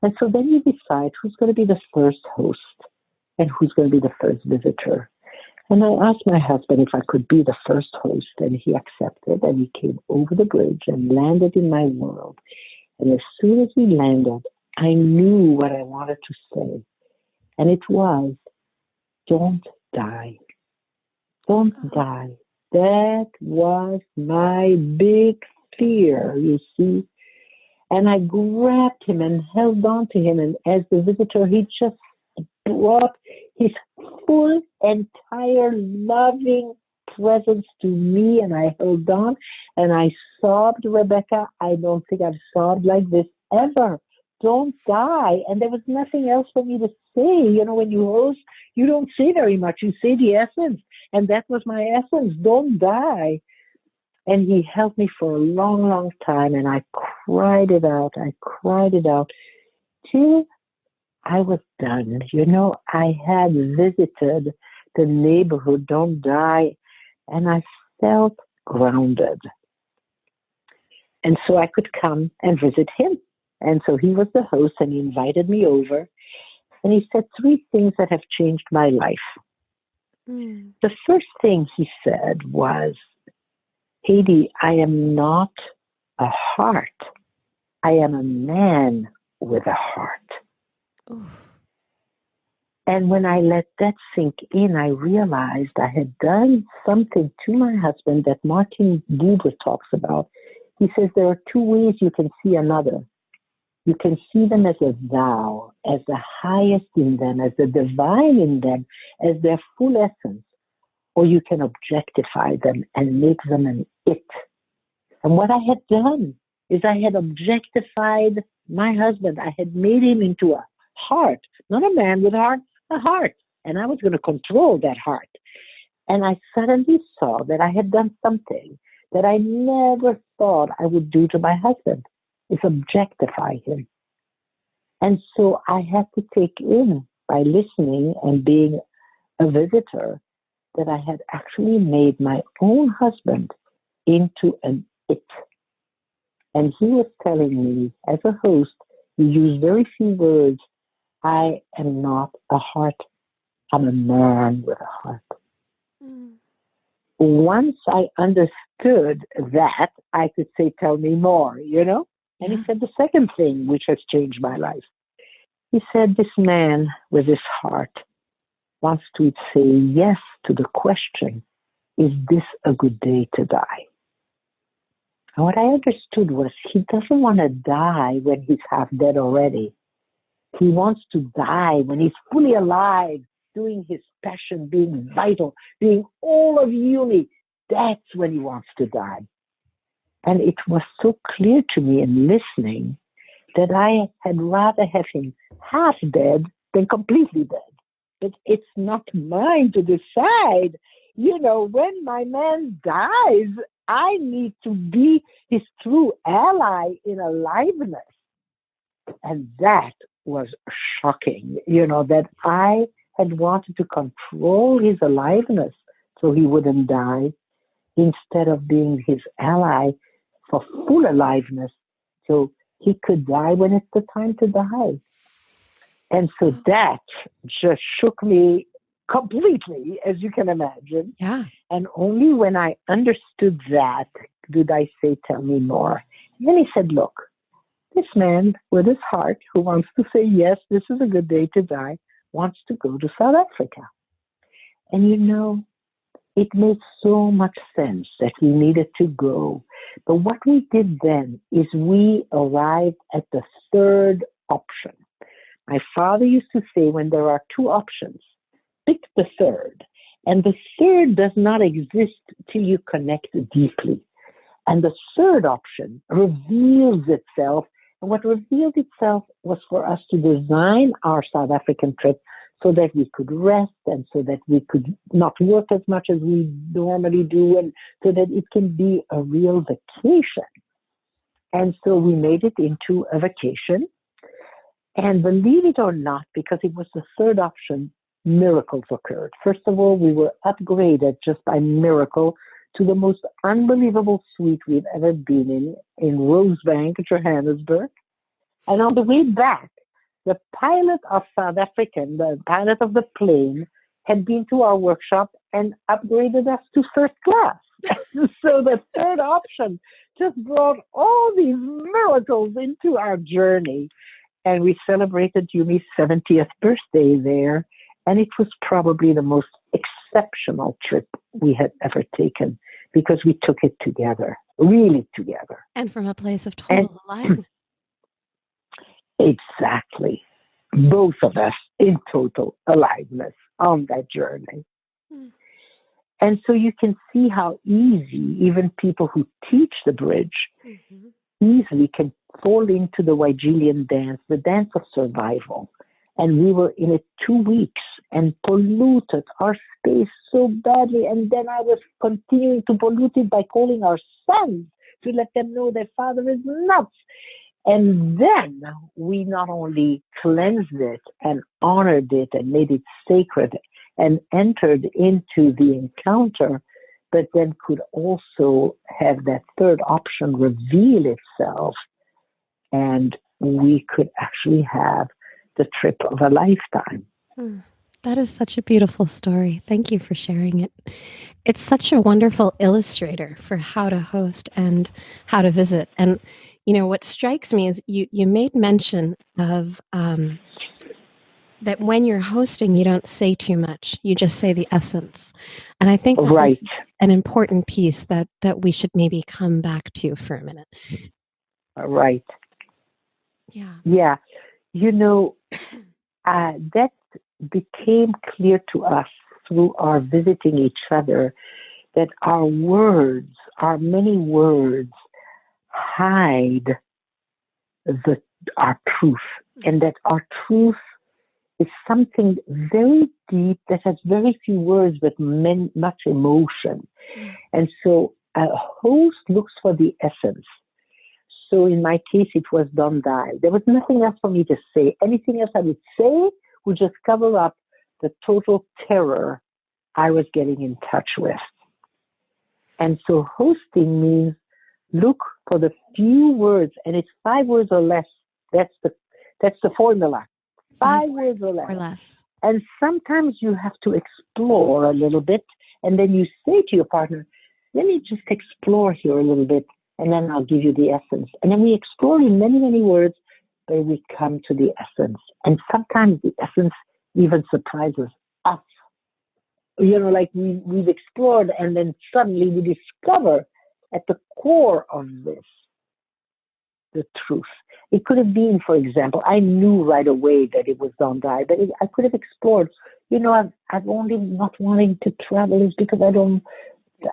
And so then you decide who's going to be the first host and who's going to be the first visitor. And I asked my husband if I could be the first host, and he accepted, and he came over the bridge and landed in my world. And as soon as he landed, I knew what I wanted to say. And it was, don't die. Don't die. That was my big fear, you see. And I grabbed him and held on to him. And as the visitor, he just brought his full, entire, loving presence to me. And I held on and I sobbed, Rebecca. I don't think I've sobbed like this ever. Don't die. And there was nothing else for me to say. When you host, you don't say very much. You say the essence. And that was my essence. Don't die. And he held me for a long, long time. And I cried it out. Till I was done. I had visited the neighborhood, Don't Die, and I felt grounded. And so I could come and visit him. And so he was the host, and he invited me over. And he said 3 things that have changed my life.
Mm.
The first thing he said was, Hedy, I am not a heart. I am a man with a heart.
Ooh.
And when I let that sink in, I realized I had done something to my husband that Martin Buber talks about. He says there are 2 ways you can see another. You can see them as a thou, as the highest in them, as the divine in them, as their full essence. Or you can objectify them and make them an it. And what I had done is I had objectified my husband. I had made him into a heart, not a man with a heart, a heart. And I was going to control that heart. And I suddenly saw that I had done something that I never thought I would do to my husband, is objectify him. And so I had to take in, by listening and being a visitor, that I had actually made my own husband into an it. And he was telling me, as a host, he used very few words, I am not a heart, I'm a man with a heart.
Mm.
Once I understood that, I could say, tell me more, And he said the second thing, which has changed my life. He said, this man with his heart wants to say yes to the question, is this a good day to die? And what I understood was he doesn't want to die when he's half dead already. He wants to die when he's fully alive, doing his passion, being vital, being all of uni. That's when he wants to die. And it was so clear to me in listening that I had rather have him half dead than completely dead. But it's not mine to decide. When my man dies, I need to be his true ally in aliveness. And that was shocking, that I had wanted to control his aliveness so he wouldn't die instead of being his ally for full aliveness so he could die when it's the time to die. And so that just shook me completely, as you can imagine.
Yeah.
And only when I understood that did I say, tell me more. And then he said, look, this man with his heart who wants to say, yes, this is a good day to die, wants to go to South Africa. And it made so much sense that he needed to go. But what we did then is we arrived at the third option. My father used to say, when there are two options, pick the third. And the third does not exist till you connect deeply. And the third option reveals itself. And what revealed itself was for us to design our South African trip so that we could rest and so that we could not work as much as we normally do, and so that it can be a real vacation. And so we made it into a vacation. And believe it or not, because it was the third option, miracles occurred. First of all, we were upgraded just by miracle to the most unbelievable suite we've ever been in Rosebank, Johannesburg. And on the way back, the pilot of South African, the pilot of the plane, had been to our workshop and upgraded us to first class. So the third option just brought all these miracles into our journey. And we celebrated Yumi's 70th birthday there. And it was probably the most exceptional trip we had ever taken because we took it together, really together.
And from a place of total aliveness.
Exactly. Both of us in total aliveness on that journey. And so you can see how easy even people who teach the bridge easily can fall into the Wigelian dance, the dance of survival. And we were in it 2 weeks and polluted our space so badly. And then I was continuing to pollute it by calling our sons to let them know their father is nuts. And then we not only cleansed it and honored it and made it sacred and entered into the encounter, but then could also have that third option reveal itself. And we could actually have the trip of a lifetime.
That is such a beautiful story. Thank you for sharing it. It's such a wonderful illustrator for how to host and how to visit. And what strikes me is you made mention of that when you're hosting, you don't say too much. You just say the essence. And I think that this is an important piece that we should maybe come back to for a minute.
Right.
Yeah.
Yeah. That became clear to us through our visiting each other that our words, our many words, hide our truth, and that our truth is something very deep that has very few words but much emotion. And so a host looks for the essence. So in my case, it was don't die. There was nothing else for me to say. Anything else I would say would just cover up the total terror I was getting in touch with. And so hosting means look for the few words, and it's 5 words or less. That's the formula. 5 words or less. And sometimes you have to explore a little bit, and then you say to your partner, let me just explore here a little bit, and then I'll give you the essence. And then we explore in many, many words, but we come to the essence. And sometimes the essence even surprises us. Like we've explored, and then suddenly we discover at the core of this the truth. It could have been, for example, I knew right away that it was don't die, but I could have explored. I've only not wanting to travel is because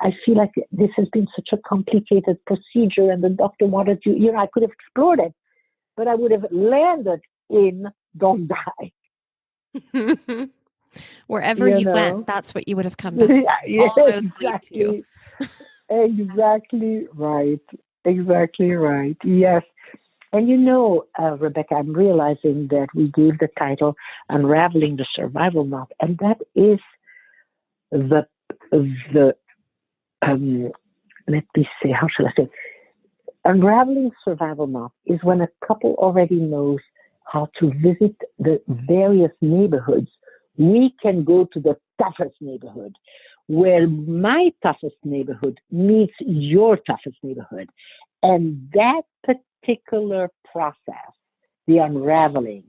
I feel like this has been such a complicated procedure, and the doctor wanted to. I could have explored it, but I would have landed in don't die.
Wherever you went, that's what you would have come back.
Yeah, exactly. Exactly right. Exactly right. Yes. And Rebecca, I'm realizing that we gave the title Unraveling the Survival Knot, and that is the let me say, how should I say? Unraveling survival knot is when a couple already knows how to visit the various neighborhoods. We can go to the toughest neighborhood, where my toughest neighborhood meets your toughest neighborhood. And that particular process, the unraveling,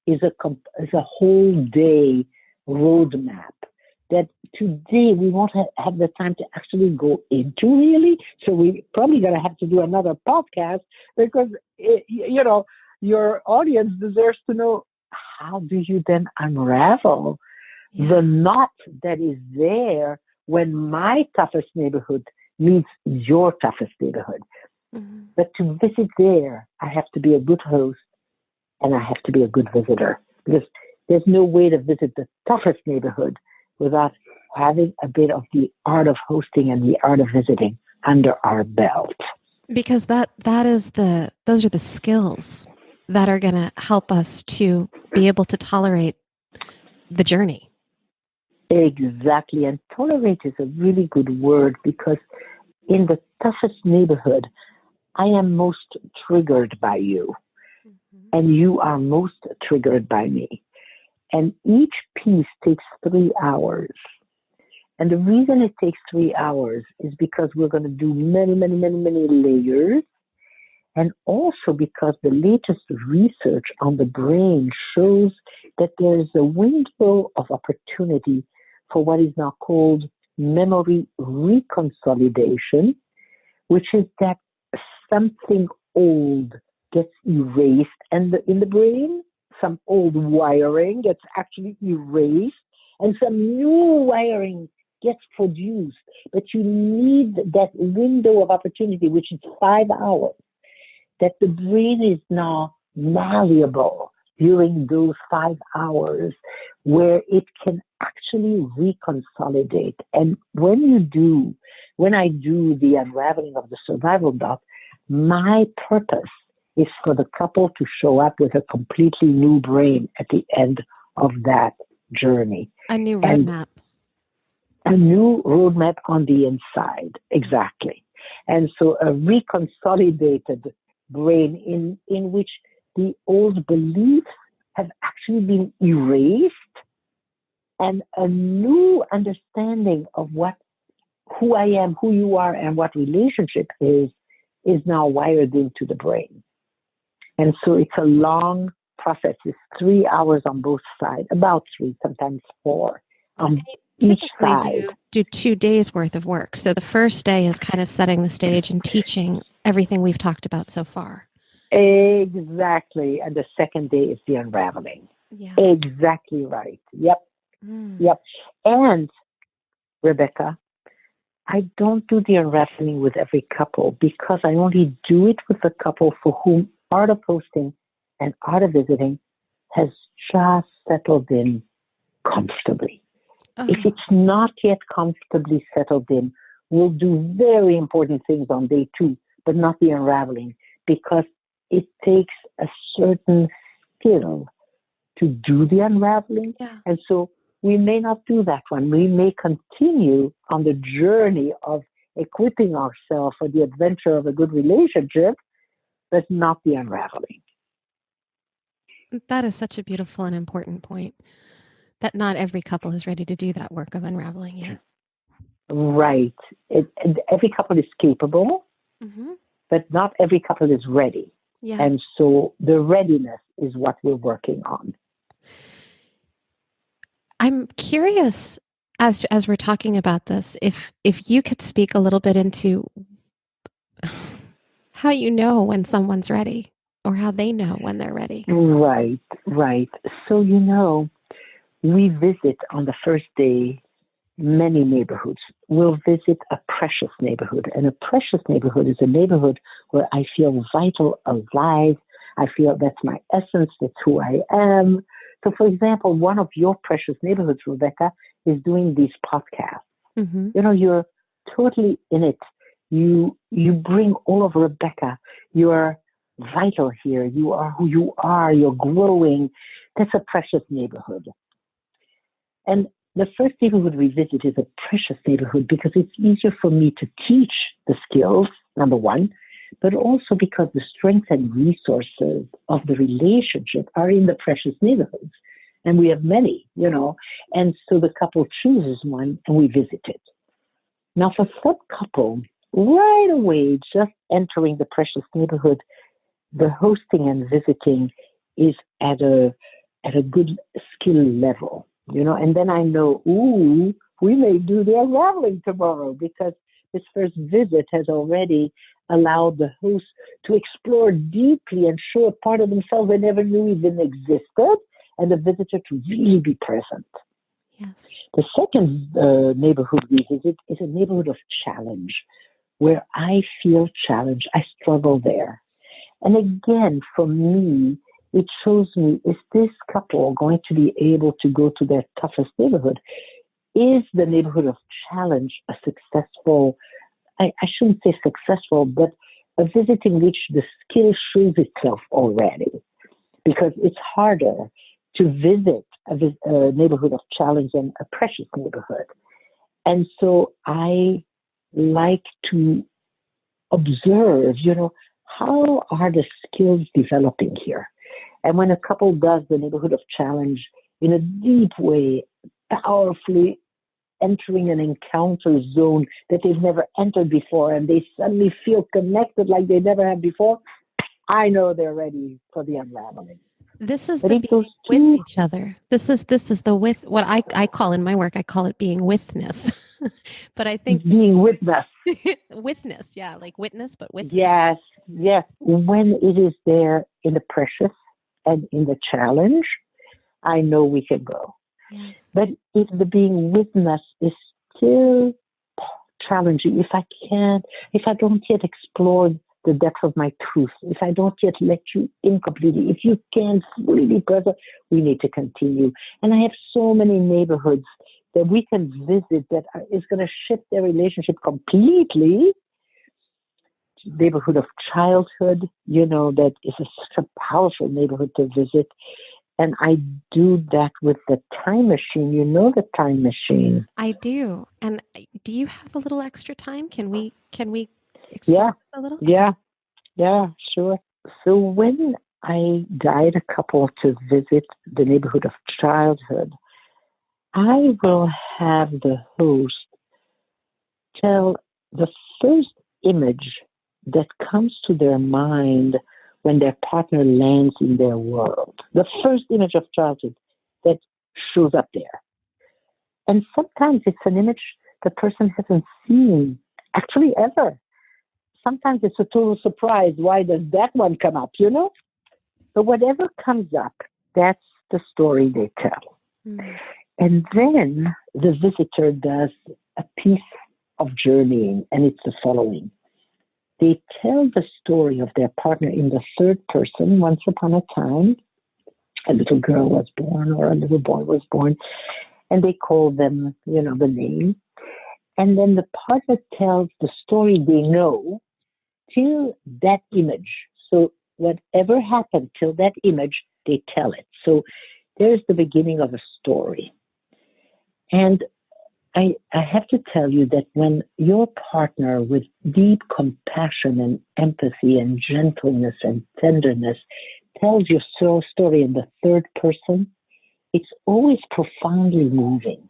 is a whole day roadmap that today we won't have the time to actually go into really. So we probably going to have to do another podcast because, your audience deserves to know, how do you then unravel the knot that is there when my toughest neighborhood meets your toughest neighborhood? Mm-hmm. But to visit there, I have to be a good host and I have to be a good visitor, because there's no way to visit the toughest neighborhood without having a bit of the art of hosting and the art of visiting under our belt.
Because those are the skills that are going to help us to be able to tolerate the journey.
Exactly. And tolerate is a really good word, because in the toughest neighborhood, I am most triggered by you, and you are most triggered by me. And each piece takes 3 hours. And the reason it takes 3 hours is because we're going to do many, many, many, many layers. And also because the latest research on the brain shows that there is a window of opportunity for what is now called memory reconsolidation, which is that something old gets erased and in the brain, some old wiring gets actually erased and some new wiring gets produced. But you need that window of opportunity, which is 5 hours, that the brain is now malleable during those 5 hours where it can actually reconsolidate. And when I do the unraveling of the survival knot, my purpose is for the couple to show up with a completely new brain at the end of that journey.
A new roadmap.
A new roadmap on the inside, exactly. And so a reconsolidated brain in which the old beliefs have actually been erased, and a new understanding of who I am, who you are, and what relationship is now wired into the brain. And so it's a long process. It's 3 hours on both sides, about 3, sometimes 4 on each side.
Typically do 2 days worth of work. So the first day is kind of setting the stage and teaching everything we've talked about so far.
Exactly. And the second day is the unraveling.
Yeah.
Exactly right. Yep. Yep. And Rebecca, I don't do the unraveling with every couple, because I only do it with the couple for whom art of hosting and art of visiting has just settled in comfortably. If it's not yet comfortably settled in, we'll do very important things on day 2, but not the unraveling, because it takes a certain skill to do the unraveling.
Yeah.
And so we may not do that one. We may continue on the journey of equipping ourselves for the adventure of a good relationship, but not the unraveling.
That is such a beautiful and important point, that not every couple is ready to do that work of unraveling yet.
Right. Every couple is capable, but not every couple is ready.
Yeah.
And so the readiness is what we're working on.
I'm curious, as we're talking about this, if you could speak a little bit into how you know when someone's ready or how they know when they're ready.
Right, right. So, we visit on the first day many neighborhoods. We'll visit a precious neighborhood. And a precious neighborhood is a neighborhood where I feel vital, alive. I feel that's my essence, that's who I am. So, for example, one of your precious neighborhoods, Rebecca, is doing these podcasts.
Mm-hmm.
You're totally in it. You bring all of Rebecca. You're vital here. You are who you are. You're growing. That's a precious neighborhood. And the first neighborhood we visit is a precious neighborhood because it's easier for me to teach the skills, number one, but also because the strengths and resources of the relationship are in the precious neighborhoods. And we have many, and so the couple chooses one and we visit it. Now, for some couple, right away, just entering the precious neighborhood, the hosting and visiting is at a good skill level, and then I know, we may do the unraveling tomorrow because this first visit has already allowed the host to explore deeply and show a part of themselves they never knew even existed, and the visitor to really be present.
Yes.
The second neighborhood we visit is a neighborhood of challenge, where I feel challenged. I struggle there. And again, for me, it shows me, is this couple going to be able to go to their toughest neighborhood? Is the neighborhood of challenge a successful, I shouldn't say successful, but a visit in which the skill shows itself already? Because it's harder to visit a neighborhood of challenge than a precious neighborhood. And so I like to observe, how are the skills developing here? And when a couple does the neighborhood of challenge in a deep way, powerfully entering an encounter zone that they've never entered before, and they suddenly feel connected like they never have before, I know they're ready for the unraveling.
This is the being with each other. This is the with, what I call in my work, I call it being witness. But I think
being witness.
Witness, yeah, like witness, but witness.
Yes. When it is there in the precious and in the challenge, I know we can go.
Yes.
But if the being witness is still challenging, if I don't yet explore the depth of my truth, if I don't yet let you in completely, if you can't fully be present, we need to continue. And I have so many neighborhoods that we can visit that is going to shift their relationship completely. Neighborhood of childhood, that is such a powerful neighborhood to visit. And I do that with the time machine. The time machine.
I do. And do you have a little extra time? Can we explore a little?
Yeah, sure. So when I guide a couple to visit the neighborhood of childhood, I will have the host tell the first image that comes to their mind when their partner lands in their world. The first image of childhood that shows up there. And sometimes it's an image the person hasn't seen actually ever. Sometimes it's a total surprise. Why does that one come up, But whatever comes up, that's the story they tell. Mm. And then the visitor does a piece of journeying, and it's the following. They tell the story of their partner in the third person. Once upon a time, a little girl was born or a little boy was born, and they call them, the name. And then the partner tells the story they know till that image. So whatever happened till that image, they tell it. So there's the beginning of a story. And I have to tell you that when your partner with deep compassion and empathy and gentleness and tenderness tells your story in the third person, it's always profoundly moving.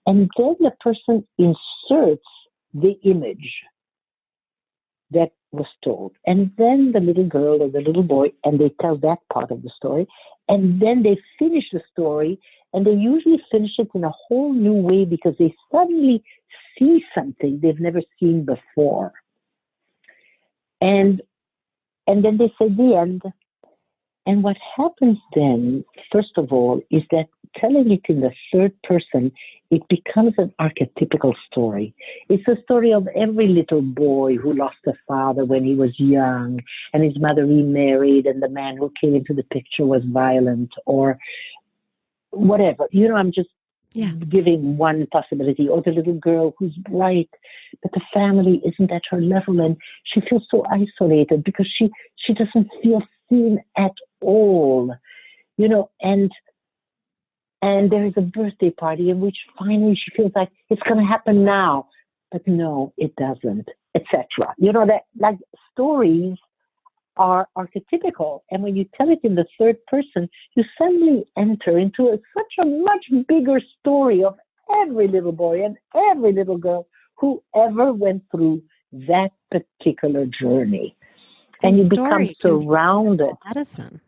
And then the person inserts the image that was told. And then the little girl or the little boy, and they tell that part of the story. And then they finish the story, and they usually finish it in a whole new way because they suddenly see something they've never seen before. And then they say the end. And what happens then, first of all, is that telling it in the third person, it becomes an archetypical story. It's a story of every little boy who lost a father when he was young, and his mother remarried, and the man who came into the picture was violent, or whatever. I'm just giving one possibility. Or the little girl who's bright, but the family isn't at her level, and she feels so isolated because she doesn't feel seen at all, and there is a birthday party in which finally she feels like it's going to happen now, but no, it doesn't, etc. That like stories are archetypical, and when you tell it in the third person, you suddenly enter into such a much bigger story of every little boy and every little girl who ever went through that particular journey. And you become surrounded.
Medicine.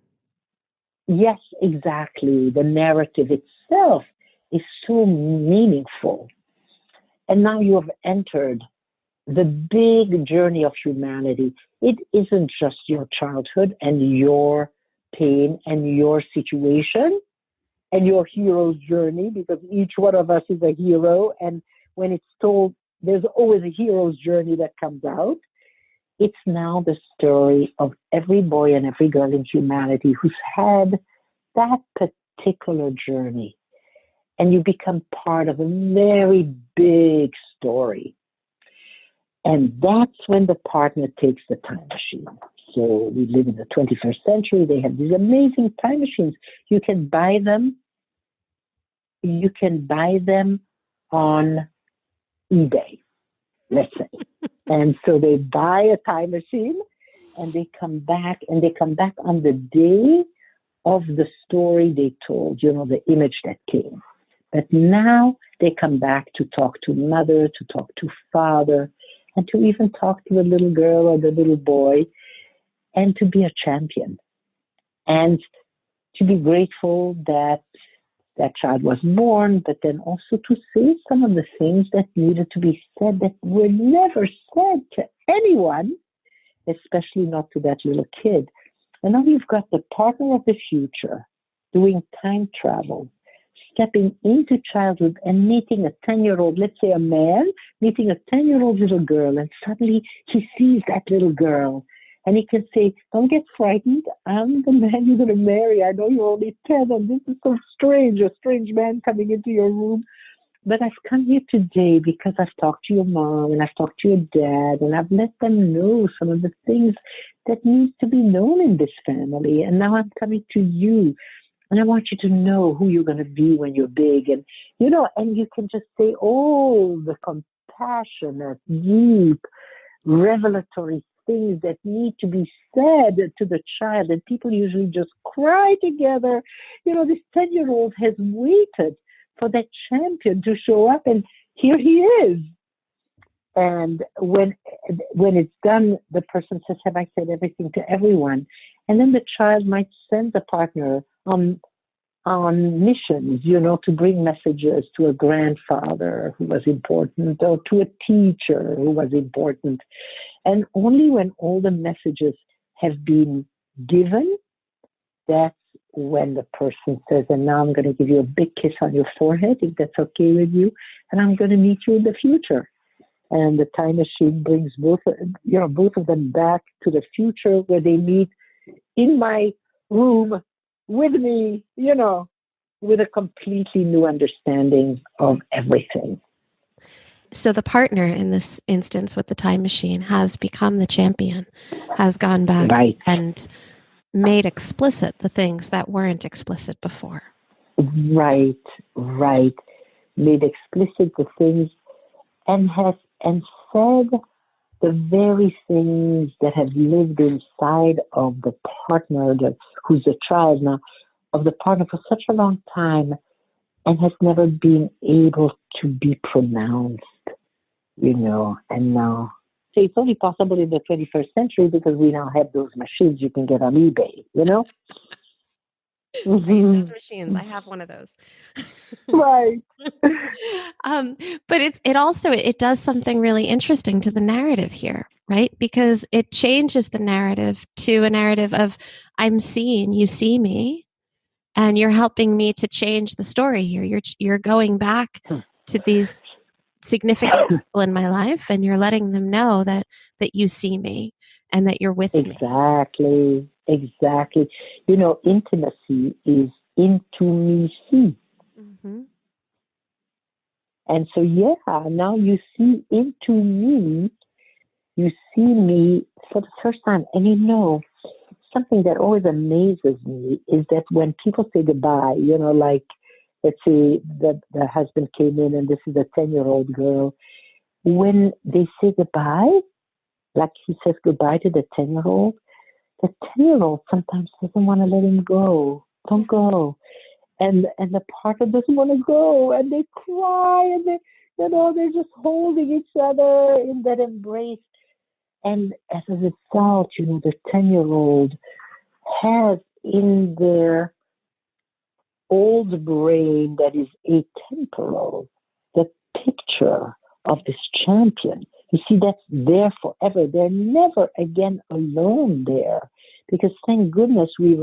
Yes, exactly. The narrative itself is so meaningful. And now you have entered the big journey of humanity. It isn't just your childhood and your pain and your situation and your hero's journey, because each one of us is a hero. And when it's told, there's always a hero's journey that comes out. It's now the story of every boy and every girl in humanity who's had that particular journey. And you become part of a very big story. And that's when the partner takes the time machine. So we live in the 21st century. They have these amazing time machines. You can buy them. You can buy them on eBay, let's say. And so they buy a time machine and they come back on the day of the story they told, the image that came. But now they come back to talk to mother, to talk to father, and to even talk to the little girl or the little boy, and to be a champion. And to be grateful that that child was born, but then also to say some of the things that needed to be said that were never said to anyone, especially not to that little kid. And now you've got the partner of the future doing time travel, stepping into childhood and meeting a 10-year-old, let's say a man, meeting a 10-year-old little girl, and suddenly he sees that little girl. And he can say, don't get frightened. I'm the man you're going to marry. I know you're only 10, and this is so strange, a strange man coming into your room. But I've come here today because I've talked to your mom and I've talked to your dad, and I've let them know some of the things that need to be known in this family. And now I'm coming to you, and I want you to know who you're going to be when you're big. And, and you can just say all the compassionate, deep, revelatory things that need to be said to the child, and people usually just cry together. This 10-year-old has waited for that champion to show up, and here he is. And when it's done, the person says, have I said everything to everyone? And then the child might send the partner on missions, to bring messages to a grandfather who was important, or to a teacher who was important. And only when all the messages have been given, that's when the person says, and now I'm going to give you a big kiss on your forehead, if that's okay with you, and I'm going to meet you in the future. And the time machine brings both of them back to the future, where they meet in my room with me, with a completely new understanding of everything.
So the partner in this instance with the time machine has become the champion, has gone back and made explicit the things that weren't explicit before.
Right. Made explicit the things and said the very things that have lived inside of the partner, who's a child now, of the partner for such a long time, and has never been able to be pronounced, and now. So it's only possible in the 21st century because we now have those machines you can get on eBay,
Right, those
Mhm.
machines. I have one of those.
Right.
But it does something really interesting to the narrative here, right? Because it changes the narrative to a narrative of I'm seeing, you see me, and you're helping me to change the story here. You're going back to these significant people in my life, and you're letting them know that you see me and that you're with me.
Exactly. Exactly. You know, intimacy is into me see.
Mm-hmm.
And so, yeah, now you see into me, you see me for the first time. And you know, something that always amazes me is that when people say goodbye, you know, like, let's say that the husband came in and this is a 10-year-old girl, when they say goodbye, like he says goodbye to the 10-year-old, the 10-year-old sometimes doesn't want to let him go. Don't go. And the partner doesn't want to go, and they cry, and they're just holding each other in that embrace. And as a result, the 10-year-old has in their old brain that is atemporal the picture of this champion. You see, that's there forever. They're never again alone there. Because thank goodness we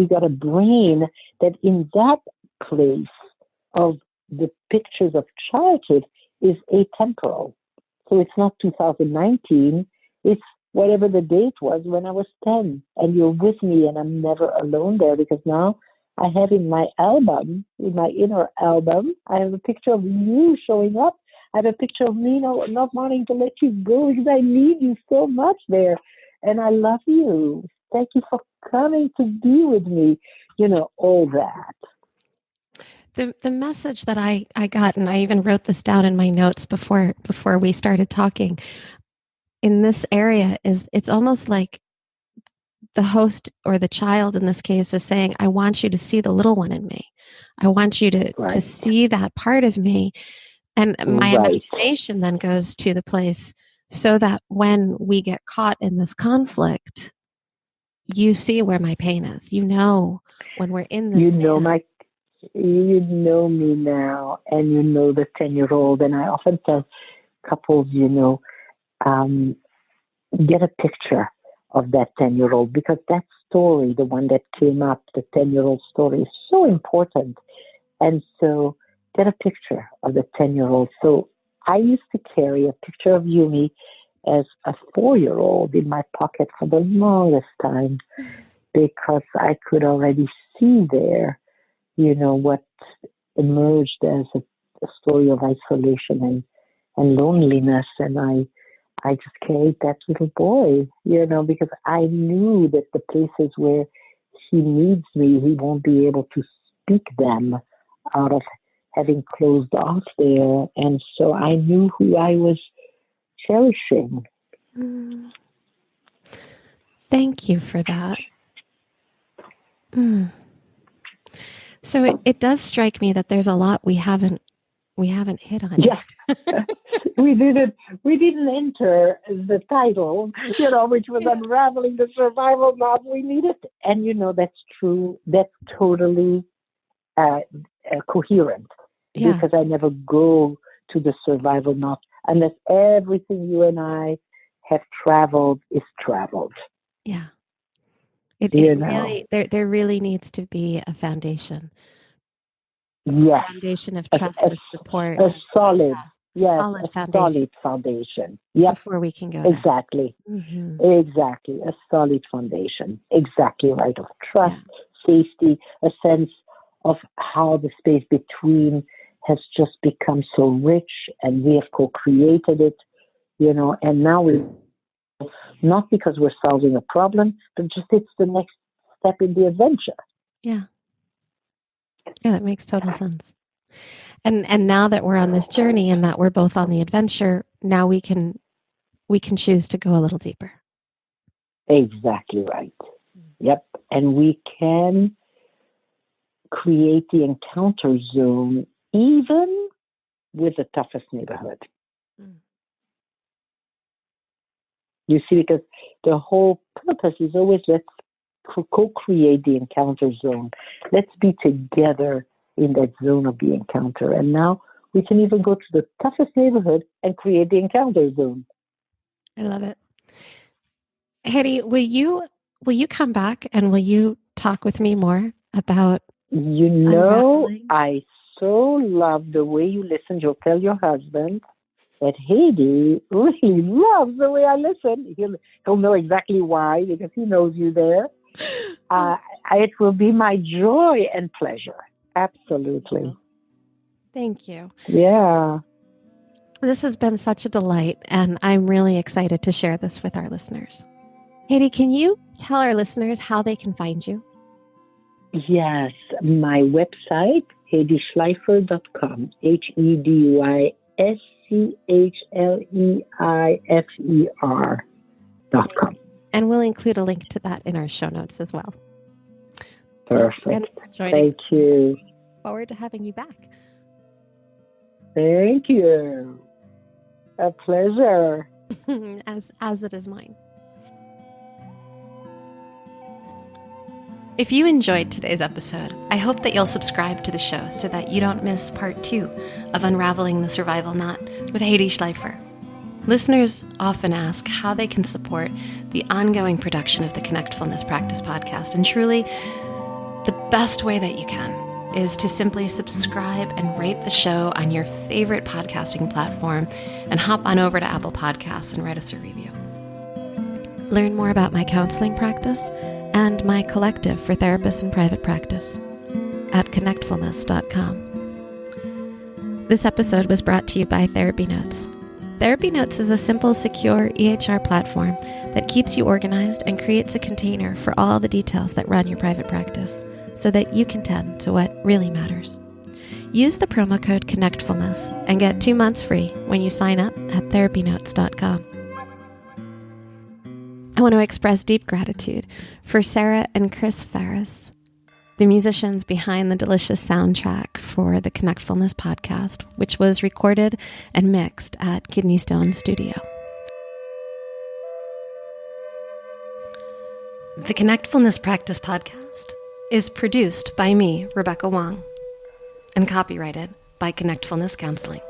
got a brain that in that place of the pictures of childhood is atemporal. So it's not 2019, it's whatever the date was when I was 10. And you're with me, and I'm never alone there because now I have in my album, in my inner album, I have a picture of you showing up. I have a picture of me not wanting to let you go because I need you so much there. And I love you. Thank you for coming to be with me. All that.
The message that I got, and I even wrote this down in my notes before we started talking, in this area is it's almost like the host or the child in this case is saying, I want you to see the little one in me. I want you to see that part of me. And my imagination then goes to the place so that when we get caught in this conflict, you see where my pain is. When we're in this.
You know me now, and you know the 10-year-old. And I often tell couples, get a picture of that 10-year-old because that story, the one that came up, the 10-year-old story, is so important. And so get a picture of the 10-year-old. So I used to carry a picture of Yumi as a 4-year-old in my pocket for the longest time because I could already see there, what emerged as a story of isolation and loneliness. And I just carried that little boy, because I knew that the places where he needs me, he won't be able to speak them out of having closed off there. And so I knew who I was cherishing.
Thank you for that. So it does strike me that there's a lot we haven't hit on
yet.
Yeah.
we didn't enter the title, which was Unraveling the Survival Knot. We needed, and that's true. That's totally coherent because I never go to the survival knot unless everything you and I have traveled is traveled.
Yeah. Really, there really needs to be a foundation.
Yes.
Foundation of trust, of support.
A solid,
solid foundation.
Solid foundation. Yep.
Before we can go
exactly. Exactly. A solid foundation. Exactly right. Of trust, safety, a sense of how the space between has just become so rich and we have co-created it, and now we not because we're solving a problem, but just it's the next step in the adventure.
Yeah, that makes total sense. And now that we're on this journey and that we're both on the adventure, now we can choose to go a little deeper.
Exactly right. Yep. And we can create the encounter zone even with the toughest neighborhood. You see, because the whole purpose is always let's co-create the encounter zone. Let's be together in that zone of the encounter. And now we can even go to the toughest neighborhood and create the encounter zone.
I love it. Hedy, will you come back and will you talk with me more about unraveling?
I so love the way you listen. You'll tell your husband that Hedy really loves the way I listen. He'll know exactly why, because he knows you there. It will be my joy and pleasure. Absolutely.
Thank you.
Yeah.
This has been such a delight, and I'm really excited to share this with our listeners. Hedy, can you tell our listeners how they can find you?
Yes, my website, hedyschleifer.com, HEDYSCHLEIFER.com.
And we'll include a link to that in our show notes as well.
Perfect. Thank you.
Forward to having you back.
Thank you. A pleasure.
As it is mine. If you enjoyed today's episode, I hope that you'll subscribe to the show so that you don't miss part 2 of Unraveling the Survival Knot with Hedy Schleifer. Listeners often ask how they can support the ongoing production of the Connectfulness Practice podcast, and truly, the best way that you can is to simply subscribe and rate the show on your favorite podcasting platform and hop on over to Apple Podcasts and write us a review. Learn more about my counseling practice and my collective for therapists in private practice at connectfulness.com. This episode was brought to you by Therapy Notes. Therapy Notes is a simple, secure EHR platform that keeps you organized and creates a container for all the details that run your private practice so that you can tend to what really matters. Use the promo code Connectfulness and get 2 months free when you sign up at therapynotes.com. I want to express deep gratitude for Sarah and Chris Ferris, the musicians behind the delicious soundtrack for the Connectfulness podcast, which was recorded and mixed at Kidney Stone Studio. The Connectfulness Practice podcast is produced by me, Rebecca Wong, and copyrighted by Connectfulness Counseling.